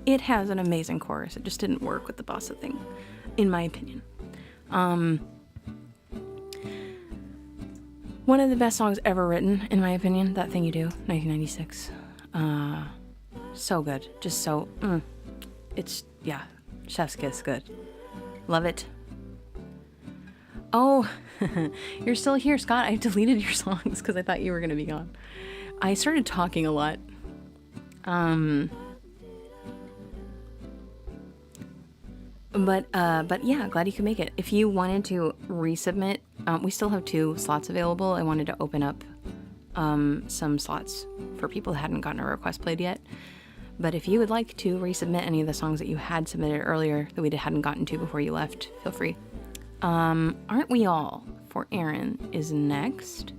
It has an amazing chorus. It just didn't work with the bossa thing, in my opinion. One of the best songs ever written, in my opinion, That Thing You Do, 1996. So good. Just so, it's, yeah, chef's kiss good. Love it. Oh, you're still here, Scott. I deleted your songs because I thought you were going to be gone. I started talking a lot. But yeah, glad you could make it. If you wanted to resubmit, we still have 2 slots available. I wanted to open up some slots for people who hadn't gotten a request played yet. But if you would like to resubmit any of the songs that you had submitted earlier that we hadn't gotten to before you left, feel free. Aren't We All for Aaron is next.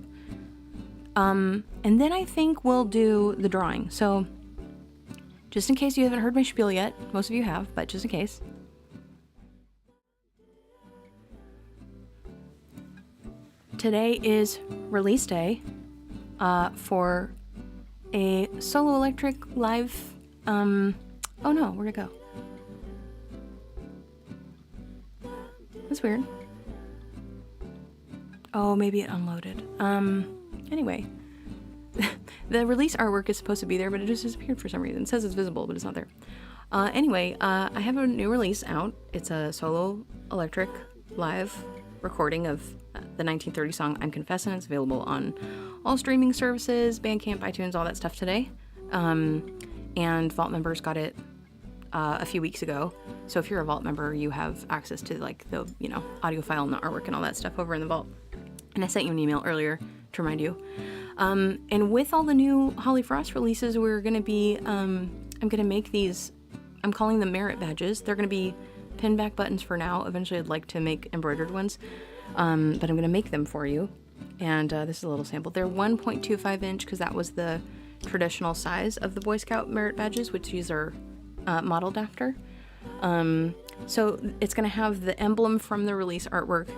And then I think we'll do the drawing. So just in case you haven't heard my spiel yet, most of you have, but just in case. Today is release day for a solo electric live, oh no, where'd it go? That's weird. Oh, maybe it unloaded. Anyway. The release artwork is supposed to be there, but it just disappeared for some reason. It says it's visible, but it's not there. Anyway, I have a new release out. It's a solo electric live recording of the 1930 song I'm Confessin'. It's available on all streaming services, Bandcamp, iTunes, all that stuff today. And Vault members got it a few weeks ago. So if you're a Vault member, you have access to like the, audio file and the artwork and all that stuff over in the Vault. And I sent you an email earlier to remind you. And with all the new Holly Frost releases, we're going to be, I'm going to make these, I'm calling them merit badges. They're going to be pin back buttons for now. Eventually I'd like to make embroidered ones. But I'm going to make them for you. And this is a little sample. They're 1.25 inch because that was the traditional size of the Boy Scout merit badges, which these are modeled after. So it's going to have the emblem from the release artwork,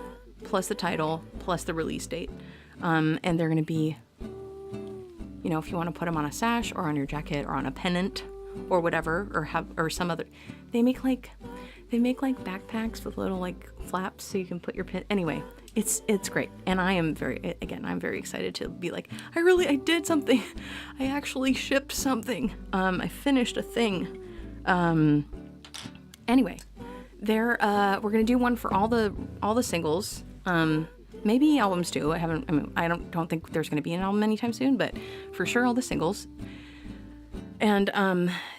plus the title, plus the release date. And they're going to be, if you want to put them on a sash or on your jacket or on a pennant or whatever, or some other, they make like backpacks with little like flaps so you can put your pin. Anyway, it's great. And I'm very excited to be like, I did something. I actually shipped something. I finished a thing. Anyway, we're going to do one for all the singles. Maybe albums too. I don't think there's going to be an album anytime soon, but for sure all the singles. And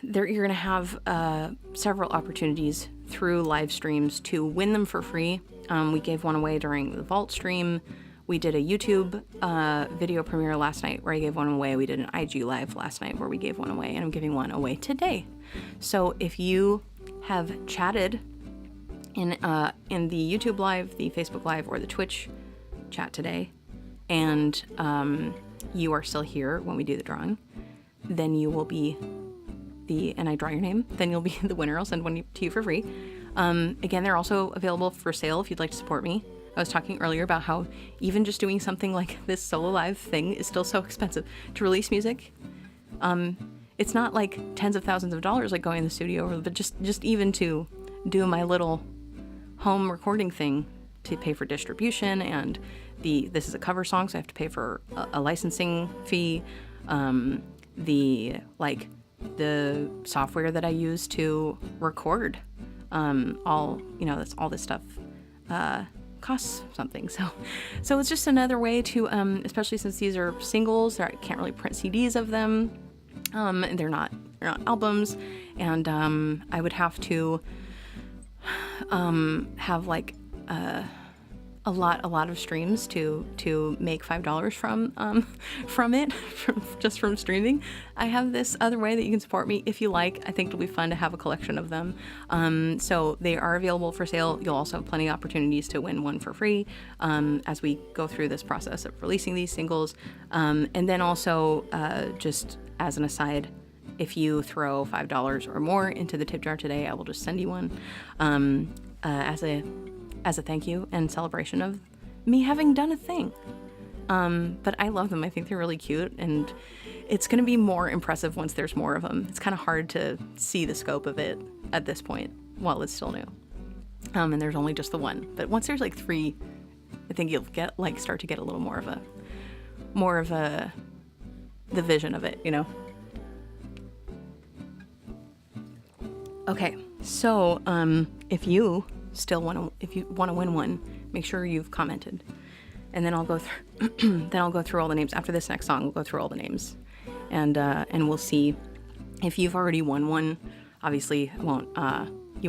you're going to have several opportunities through live streams to win them for free. We gave one away during the Vault stream. We did a YouTube video premiere last night where I gave one away. We did an IG live last night where we gave one away, and I'm giving one away today. So if you have chatted in the YouTube live, the Facebook live, or the Twitch chat today, and you are still here when we do the drawing, then you will be and I draw your name, then you'll be the winner. I'll send one to you for free. Again, they're also available for sale if you'd like to support me. I was talking earlier about how even just doing something like this solo live thing is still so expensive to release music. It's not like tens of thousands of dollars like going in the studio, but just even to do my little home recording thing to pay for distribution, and this is a cover song, so I have to pay for a licensing fee. The software that I use to record, that's all this stuff costs something. So it's just another way to, especially since these are singles, I can't really print CDs of them. They're not albums, and I would have to have like a lot of streams to make $5 from it, just from streaming. I have this other way that you can support me if you like. I think it'll be fun to have a collection of them. So they are available for sale. You'll also have plenty of opportunities to win one for free as we go through this process of releasing these singles. And then also, just as an aside, if you throw $5 or more into the tip jar today, I will just send you one as a thank you and celebration of me having done a thing. But I love them. I think they're really cute, and It's going to be more impressive once there's more of them. It's kind of hard to see the scope of it at this point while it's still new. And there's only just the one. But once there's like 3, I think you'll get like start to get a little more of the vision of it, you know? Okay, so if you want to win one, make sure you've commented, and then I'll go through all the names after this next song. We'll go through all the names, and we'll see if you've already won one. Obviously, you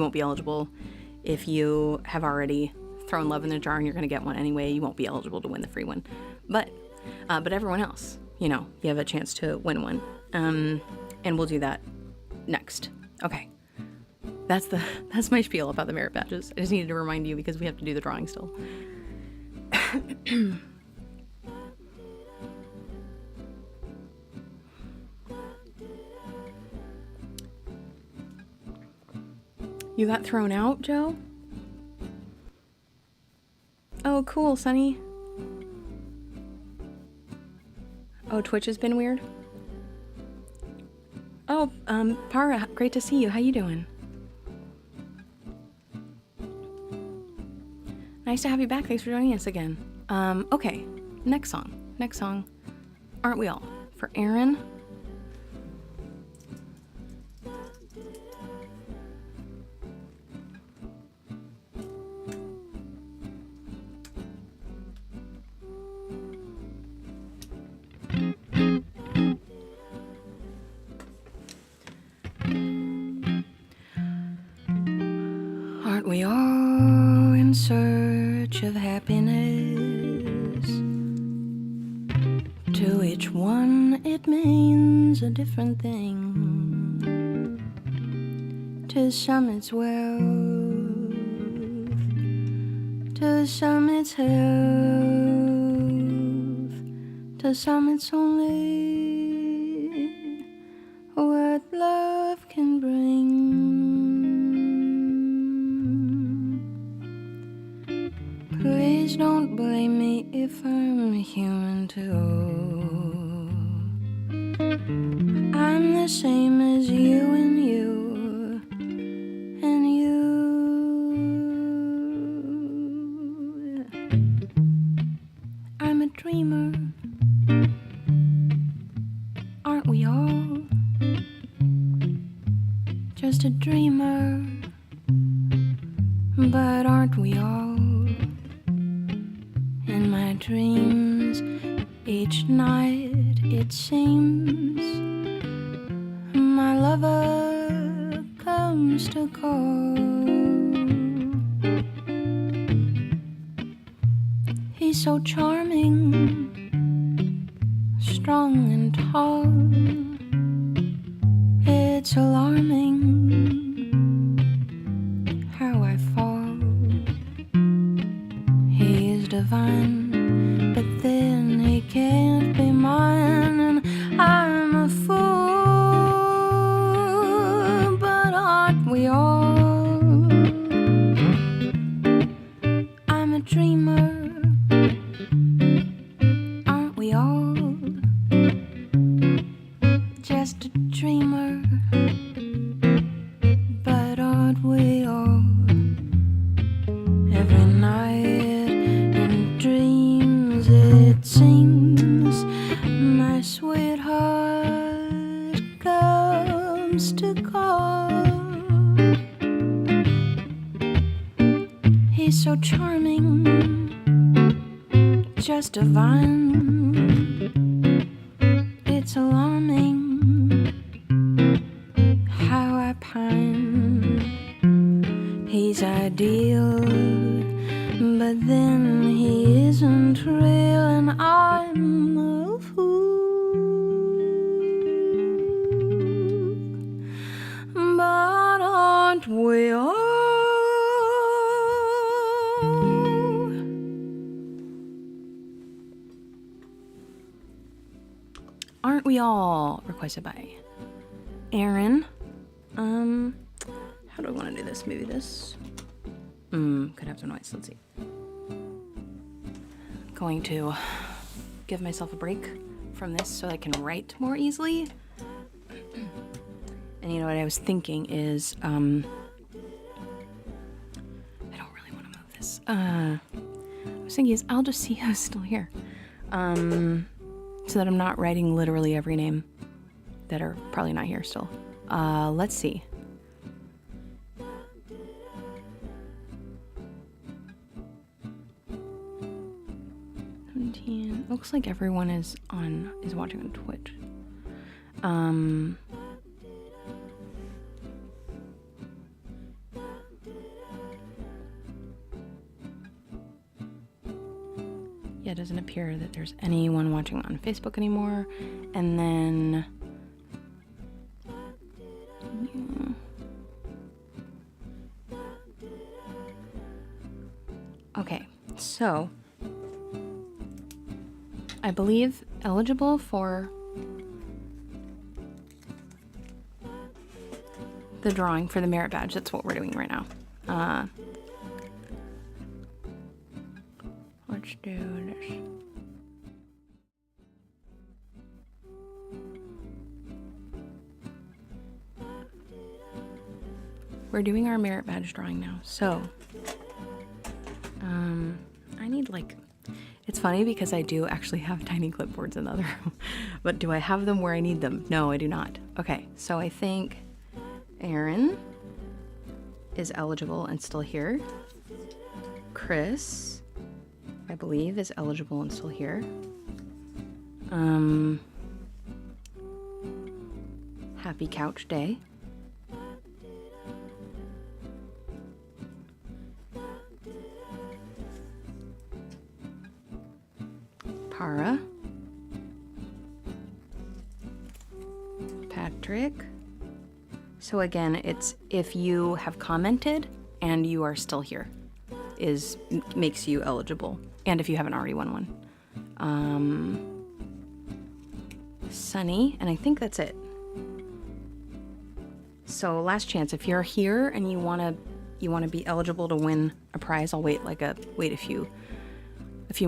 won't be eligible. If you have already thrown love in the jar and you're going to get one anyway, you won't be eligible to win the free one. But everyone else, you know, you have a chance to win one, and we'll do that next. Okay. That's my spiel about the merit badges. I just needed to remind you because we have to do the drawing still. You got thrown out, Joe? Oh, cool, Sunny. Oh, Twitch has been weird? Oh, Para, great to see you. How you doing? Nice to have you back. Thanks for joining us again. Okay, next song. Aren't we all? For Aaron. Aren't we all in search of happiness? To each one it means a different thing. To some it's wealth, to some it's health, to some it's only what love can bring. Please don't blame me if I'm human too. I'm the same as you and you and you. I'm a dreamer. Aren't we all? Just a dreamer. But aren't we all? In my dreams, each night it seems my lover comes to call. He's so charming, strong and tall. It's alarming how I fall. He's divine, but then he can't be mine, and I'm a fool. But aren't we all? I'm a dreamer. Aren't we all? Just a dreamer. But aren't we all? Every night in dreams it seems my sweetheart comes to call. He's so charming, just divine. It's alarming how I pine. He's ideal, but then he isn't real, and I'm a fool. But aren't we all? Aren't we all? Requested by Aaron. How do I want to do this? Maybe this. Could have some noise. Let's see. Going to give myself a break from this so I can write more easily. And you know what I was thinking is, I don't really want to move this. I was thinking is I'll just see who's still here. So that I'm not writing literally every name that are probably not here still. Let's see. Looks like everyone is watching on Twitch. Yeah, it doesn't appear that there's anyone watching on Facebook anymore. And then okay, so I believe eligible for the drawing for the merit badge. That's what we're doing right now. Let's do this. We're doing our merit badge drawing now. So, I need like, it's funny because I do actually have tiny clipboards in the other room, but do I have them where I need them? No, I do not. Okay, so I think Aaron is eligible and still here. Chris, I believe, is eligible and still here. Happy Couch Day. Para. Patrick. So again, it's if you have commented and you are still here, makes you eligible. And if you haven't already won one. Sunny, and I think that's it. So last chance, if you're here and you wanna be eligible to win a prize, I'll wait a few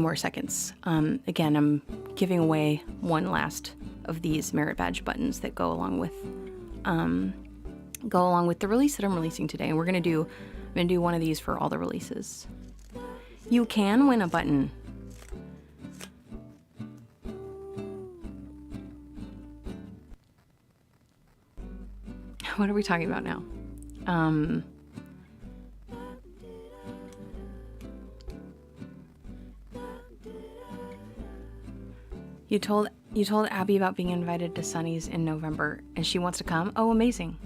more seconds. Again, I'm giving away one last of these merit badge buttons that go along with the release that I'm releasing today. And I'm gonna do one of these for all the releases. You can win a button. What are we talking about now? You told Abby about being invited to Sunny's in November, and she wants to come? Oh, amazing.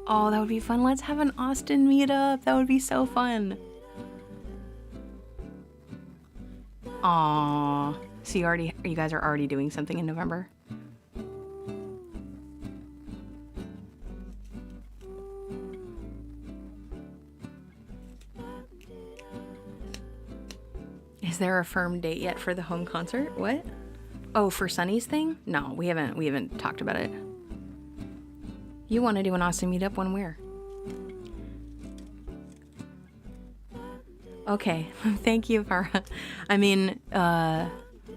Oh, that would be fun. Let's have an Austin meetup. That would be so fun. Aww. So you guys are already doing something in November? Is there a firm date yet for the home concert? What? Oh, for Sunny's thing? No, we haven't talked about it. You want to do an Austin meetup when where? Okay, thank you, Farah. I mean, I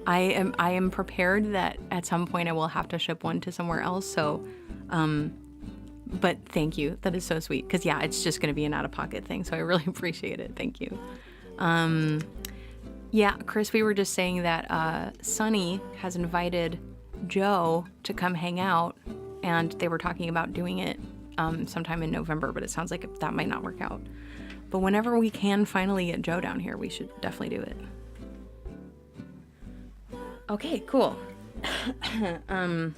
am prepared that at some point I will have to ship one to somewhere else. So, but thank you. That is so sweet. Because yeah, it's just going to be an out-of-pocket thing. So I really appreciate it. Thank you. Yeah, Chris, we were just saying that Sunny has invited Joe to come hang out, and they were talking about doing it sometime in November, but it sounds like that might not work out. But whenever we can finally get Joe down here, we should definitely do it. Okay, cool. All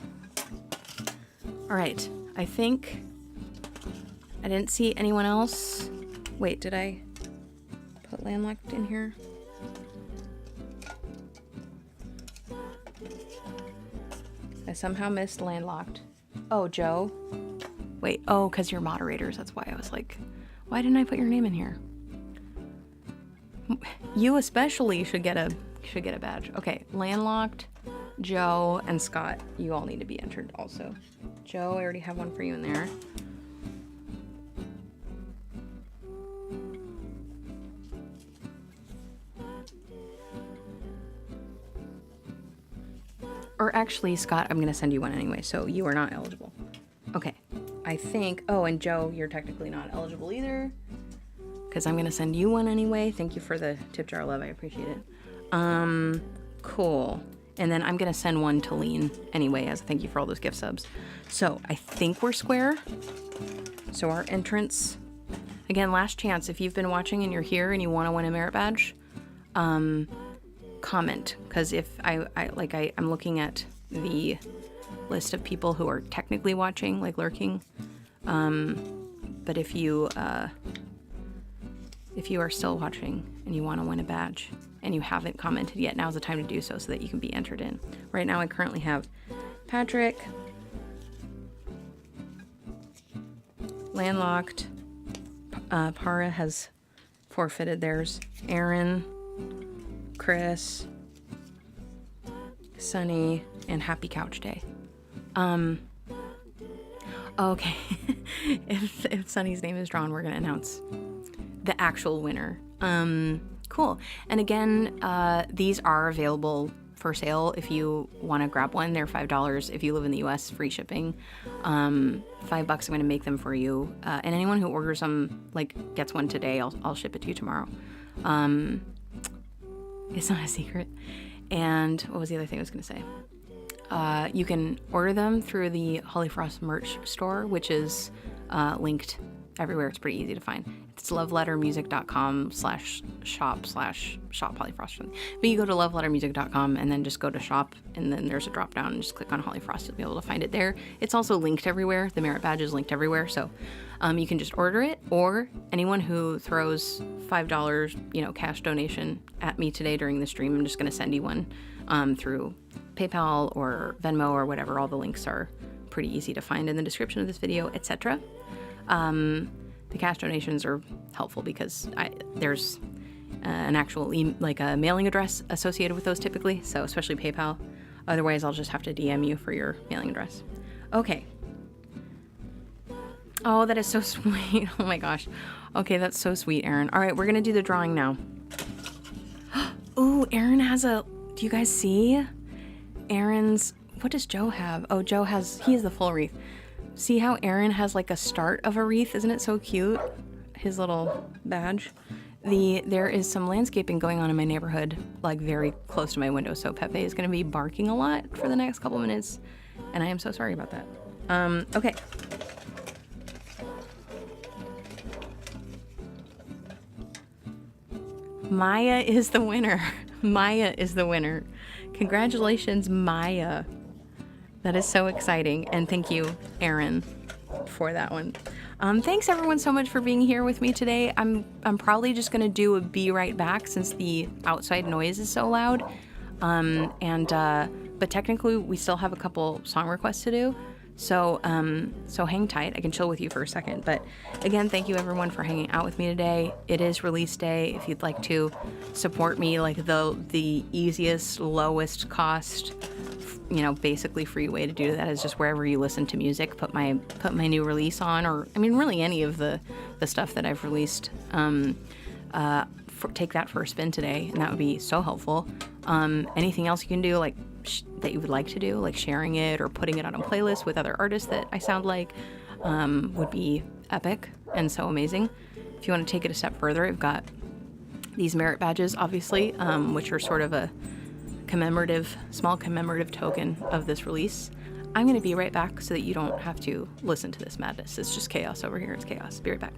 right, I think I didn't see anyone else. Wait, did I put landlocked in here? I somehow missed landlocked. Oh, Joe. Wait, oh, because you're moderators. That's why I was like, why didn't I put your name in here? You especially should get a badge. Okay, landlocked, Joe, and Scott. You all need to be entered also. Joe, I already have one for you in there. Or actually, Scott, I'm going to send you one anyway, so you are not eligible. Okay. I think... Oh, and Joe, you're technically not eligible either. Because I'm going to send you one anyway. Thank you for the tip jar love. I appreciate it. Cool. And then I'm going to send one to Lean anyway as a thank you for all those gift subs. So I think we're square. So our entrance... Again, last chance. If you've been watching and you're here and you want to win a merit badge, comment. Because if I'm looking at the list of people who are technically watching, like lurking. But if you are still watching and you want to win a badge and you haven't commented yet, now's the time to do so that you can be entered in. Right now I currently have Patrick, Landlocked, Para has forfeited theirs, Aaron, Chris, Sunny, and Happy Couch Day. Okay. if Sunny's name is drawn, we're going to announce the actual winner. Cool. And again, these are available for sale if you want to grab one. They're $5. If you live in the US, free shipping. $5, I'm going to make them for you. And anyone who orders them, like, gets one today, I'll ship it to you tomorrow. It's not a secret. And what was the other thing I was going to say? You can order them through the Holly Frost merch store, which is linked everywhere. It's pretty easy to find. It's lovelettermusic.com/shop Hollyfrost. But you go to lovelettermusic.com and then just go to shop, and then there's a drop down and just click on Holly Frost. You'll be able to find it there. It's also linked everywhere. The merit badge is linked everywhere. So you can just order it, or anyone who throws $5, cash donation at me today during the stream, I'm just going to send you one through PayPal or Venmo or whatever. All the links are pretty easy to find in the description of this video, etc. The cash donations are helpful because there's an actual a mailing address associated with those typically, so especially PayPal. Otherwise, I'll just have to DM you for your mailing address. Okay. Oh, that is so sweet. Oh my gosh. Okay, that's so sweet, Aaron. All right, we're gonna do the drawing now. Ooh, Aaron has do you guys see? Aaron's, what does Joe have? Oh, he has the full wreath. See how Aaron has like a start of a wreath? Isn't it so cute? His little badge. There is some landscaping going on in my neighborhood, like very close to my window, so Pepe is going to be barking a lot for the next couple minutes, and I am so sorry about that. Okay. Maya is the winner. Maya is the winner. Congratulations, Maya. That is so exciting, and thank you, Aaron, for that one. Thanks everyone so much for being here with me today. I'm probably just gonna do a be right back since the outside noise is so loud. But technically we still have a couple song requests to do. So hang tight. I can chill with you for a second. But again, thank you everyone for hanging out with me today. It is release day. If you'd like to support me, like the easiest, lowest cost, basically free way to do that is just wherever you listen to music, put my new release on, or really any of the stuff that I've released. Take that for a spin today, and that would be so helpful. Anything else you can do, like that you would like to do, like sharing it or putting it on a playlist with other artists that I sound like, would be epic and so amazing. If you want to take it a step further, I've got these merit badges, obviously, which are sort of a small commemorative token of this release. I'm going to be right back so that you don't have to listen to this madness. It's just chaos over here. It's chaos. Be right back.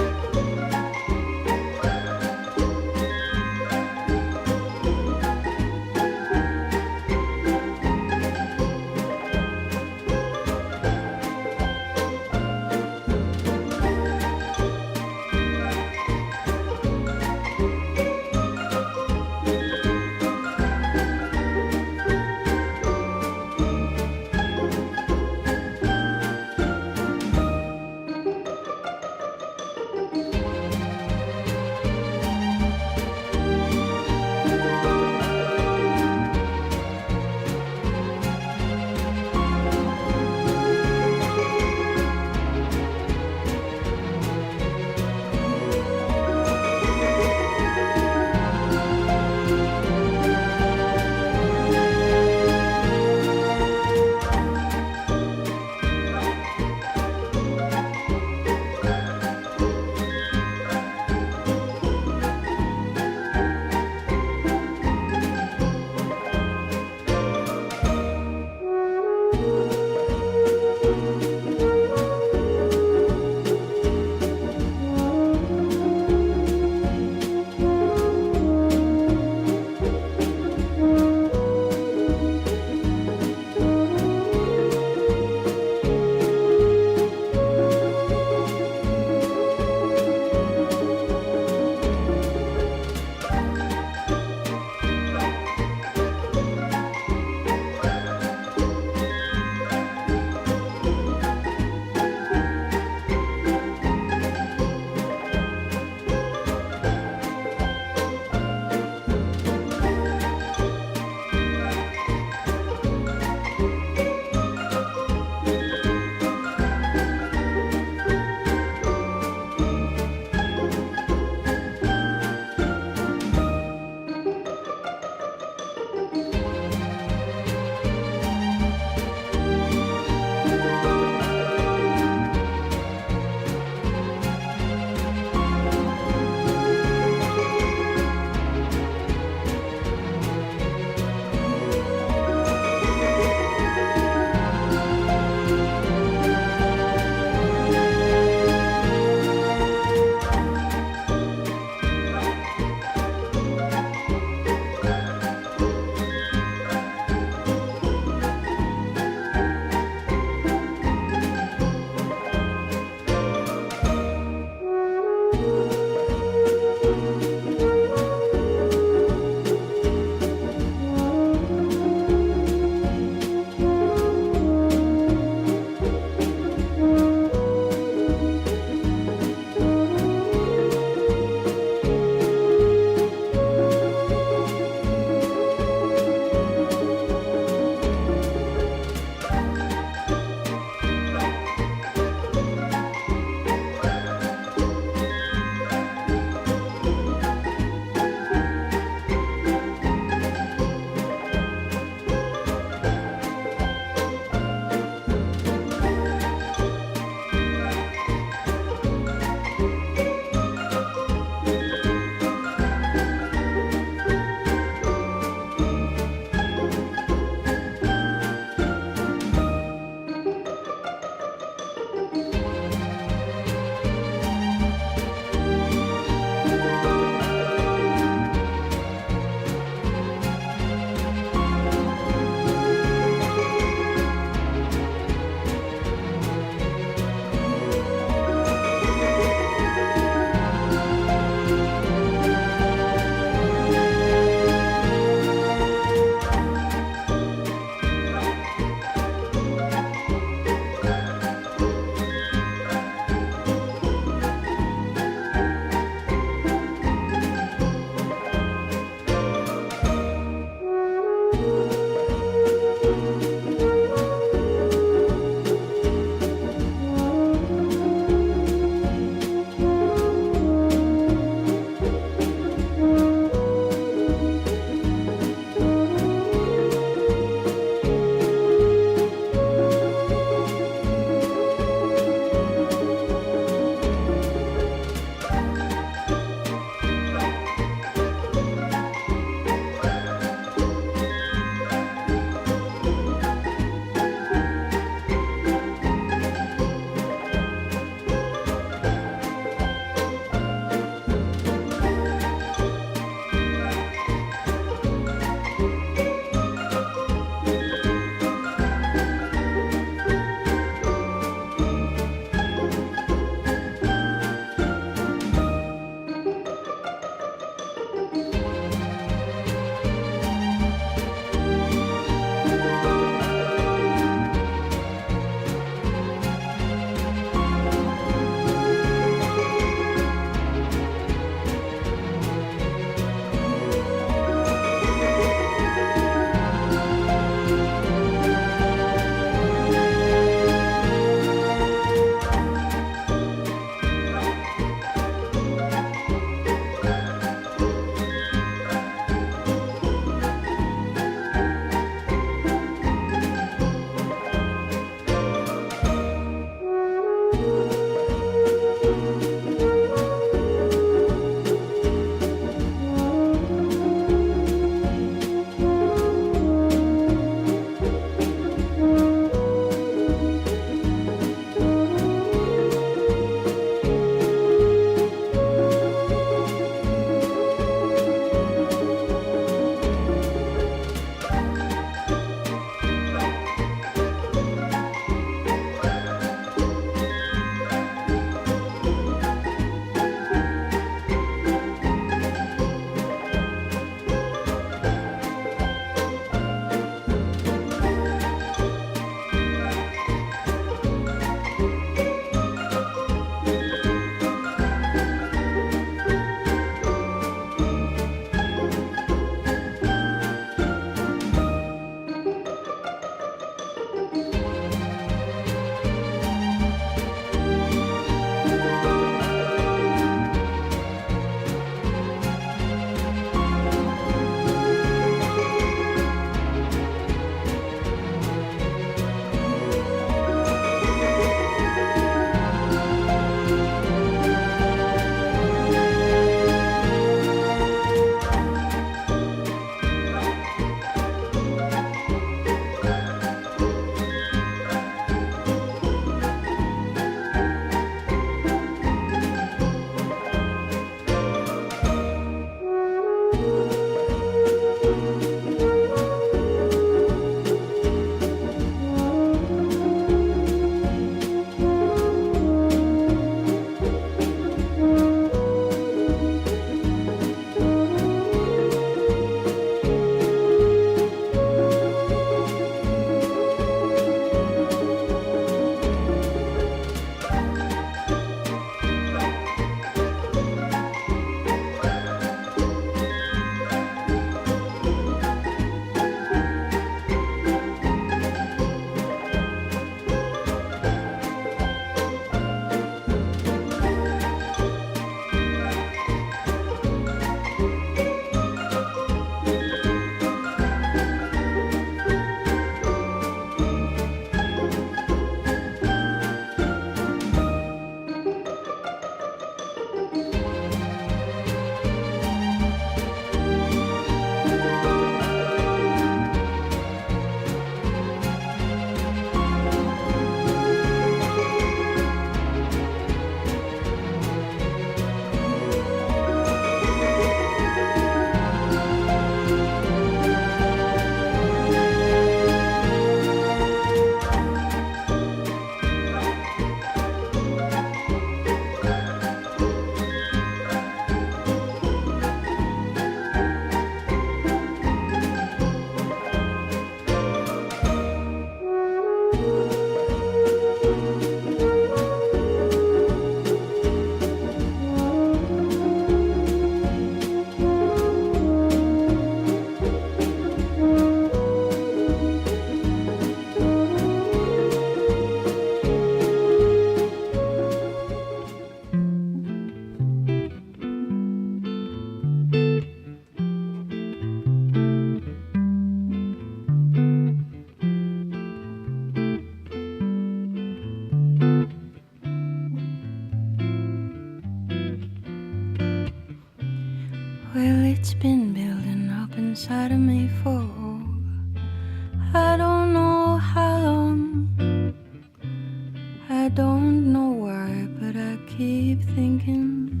thinking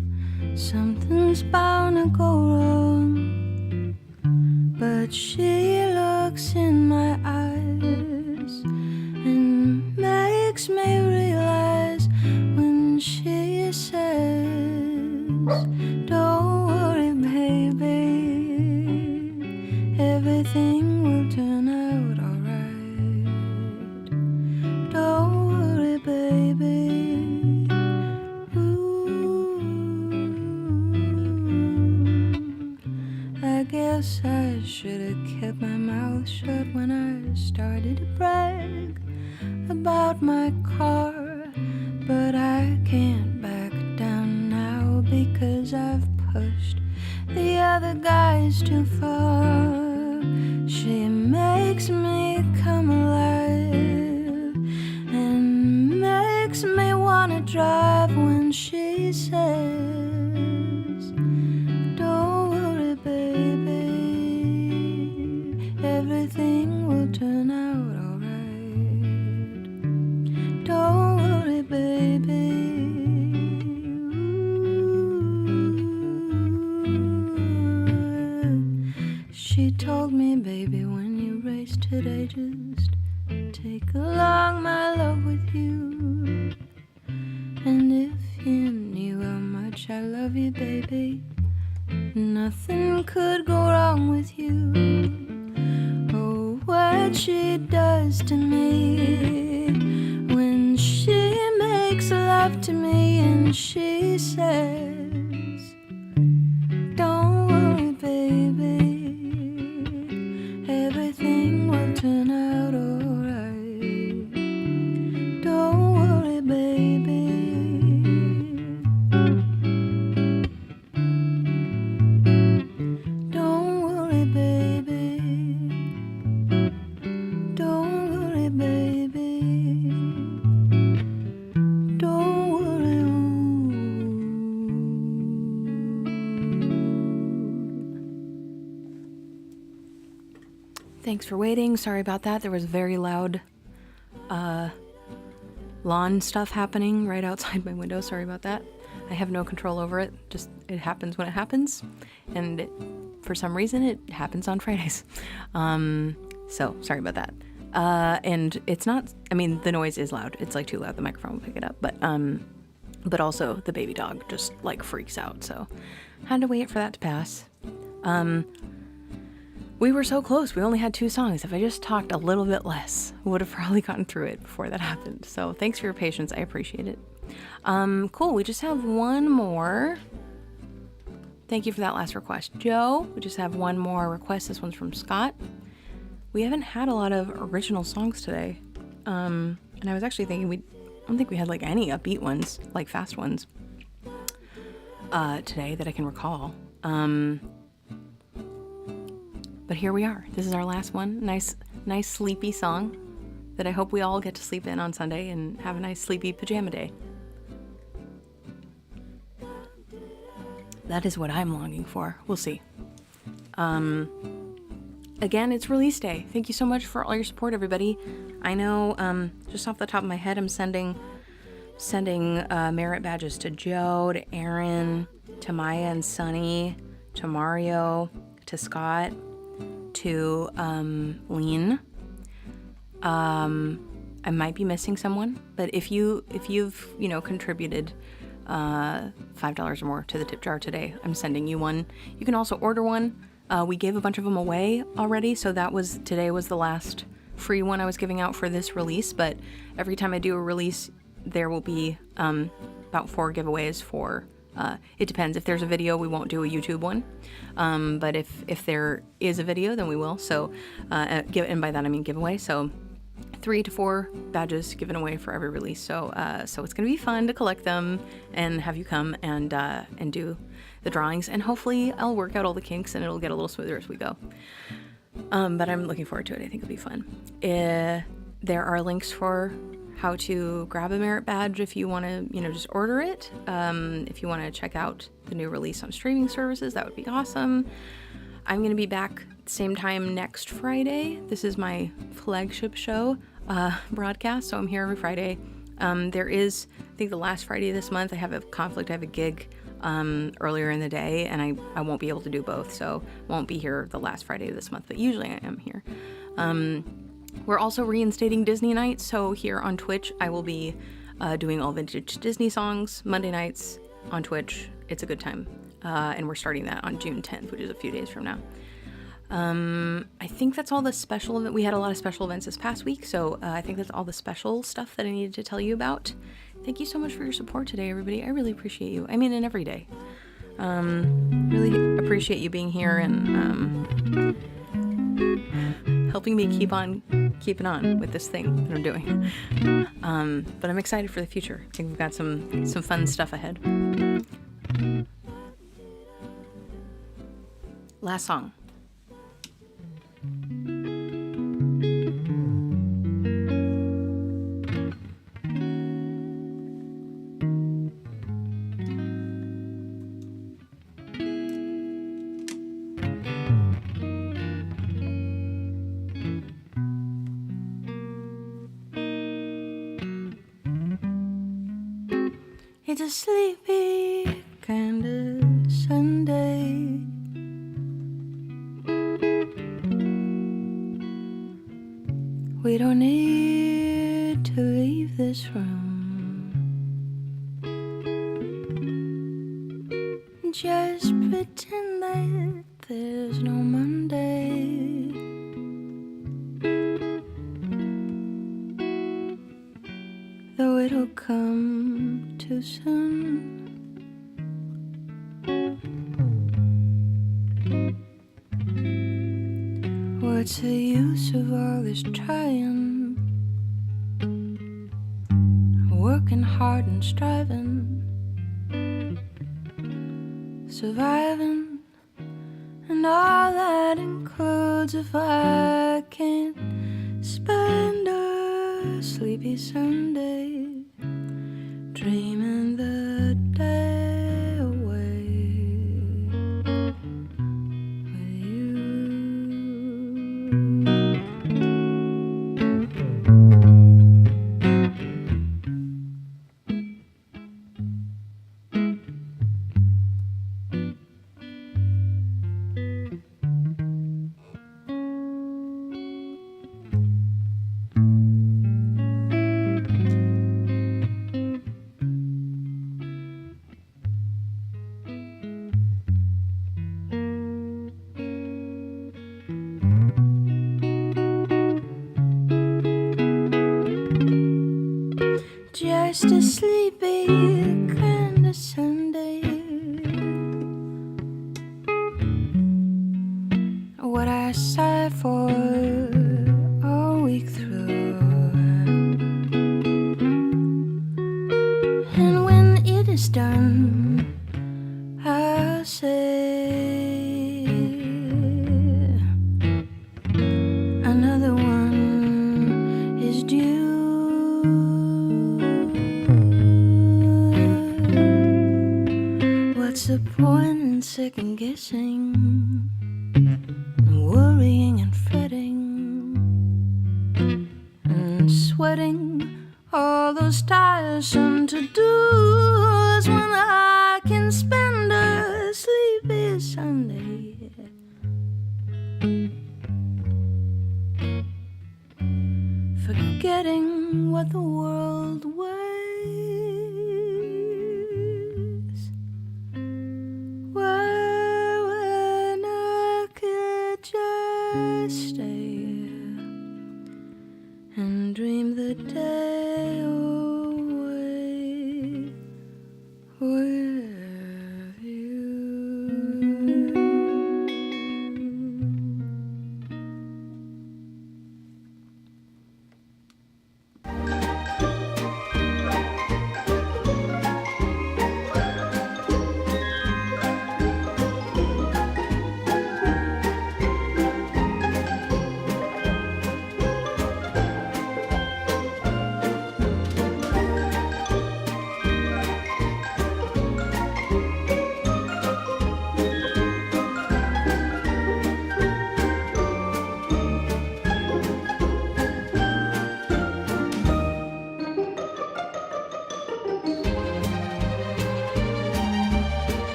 something's bound to go wrong. But she looks in my eyes and makes me realize when she says, don't worry, baby, everything will turn out alright. Don't worry, baby. I guess I should have kept my mouth shut when I started to brag about my car. But I can't back down now because I've pushed the other guys too far. She makes me come alive and makes me wanna drive when she says, don't worry, baby, everything will turn out alright. Don't worry, baby. She told me, baby, when you race today, just take along my love with you. And if you knew how much I love you, baby, nothing could go wrong with you. Oh, what she does to me when she makes love to me and she says, don't worry, baby, everything will turn out alright. Don't worry, baby. Don't worry, baby. Don't worry, baby. Don't worry. Thanks for waiting. Sorry about that. There was very loud lawn stuff happening right outside my window. Sorry about that. I have no control over it. Just it happens when it happens, and for some reason it happens on Fridays. So sorry about that. And it's not. I mean, the noise is loud. It's like too loud. The microphone will pick it up. But also the baby dog just like freaks out. So had to wait for that to pass. We were so close. We only had 2 songs. If I just talked a little bit less, would have probably gotten through it before that happened. So thanks for your patience. I appreciate it. Cool. We just have one more. Thank you for that last request, Joe. We just have one more request. This one's from Scott. We haven't had a lot of original songs today. And I was actually thinking I don't think we had like any upbeat ones, like fast ones, today that I can recall. But here we are. This is our last one. Nice sleepy song that I hope we all get to sleep in on Sunday and have a nice sleepy pajama day. That is what I'm longing for. We'll see. Again, it's release day. Thank you so much for all your support, everybody. I know, just off the top of my head, I'm sending merit badges to Joe, to Aaron, to Maya and Sunny, to Mario, to Scott, to Lean. I might be missing someone, but if you've contributed $5 or more to the tip jar today, I'm sending you one. You can also order one. We gave a bunch of them away already, so today was the last free one I was giving out for this release, but every time I do a release, there will be about 4 giveaways for it depends. If there's a video, we won't do a YouTube one. But if there is a video, then we will. So, and by that I mean giveaway. So 3 to 4 badges given away for every release. So it's going to be fun to collect them and have you come and do the drawings. And hopefully I'll work out all the kinks and it'll get a little smoother as we go. But I'm looking forward to it. I think it'll be fun. There are links for how to grab a merit badge if you want to, just order it. If you want to check out the new release on streaming services, that would be awesome. I'm going to be back same time next Friday. This is my flagship show broadcast, so I'm here every Friday. There is, I think the last Friday of this month, I have a conflict. I have a gig earlier in the day, and I won't be able to do both, so won't be here the last Friday of this month, but usually I am here. We're also reinstating Disney nights, so here on Twitch I will be doing all vintage Disney songs Monday nights on Twitch. It's a good time, and we're starting that on June 10th, which is a few days from now. I think that's all the special event. We had a lot of special events this past week, so I think that's all the special stuff that I needed to tell you about. Thank you so much for your support today, everybody. I really appreciate you. I mean, in every day. Really appreciate you being here and helping me keeping on with this thing that I'm doing. But I'm excited for the future. I think we've got some fun stuff ahead. Last song. It's a sleepy kind of Sunday. We don't need to leave this room. Just pretend that there's no Monday. Though it'll come too soon. What's the use of all this trying? Working hard and striving, surviving, and all that includes if I can't spend a sleepy Sunday dreaming the day away with you. Just a sleepy kind of Sunday. What I sigh for all week through. And when it is done, I'll say another one is due. What's the point in second guessing, worrying and fretting, and sweating all those tiresome to-dos when I can spend a sleepy Sunday forgetting what the world weighs. Well, when I could just stay and dream the day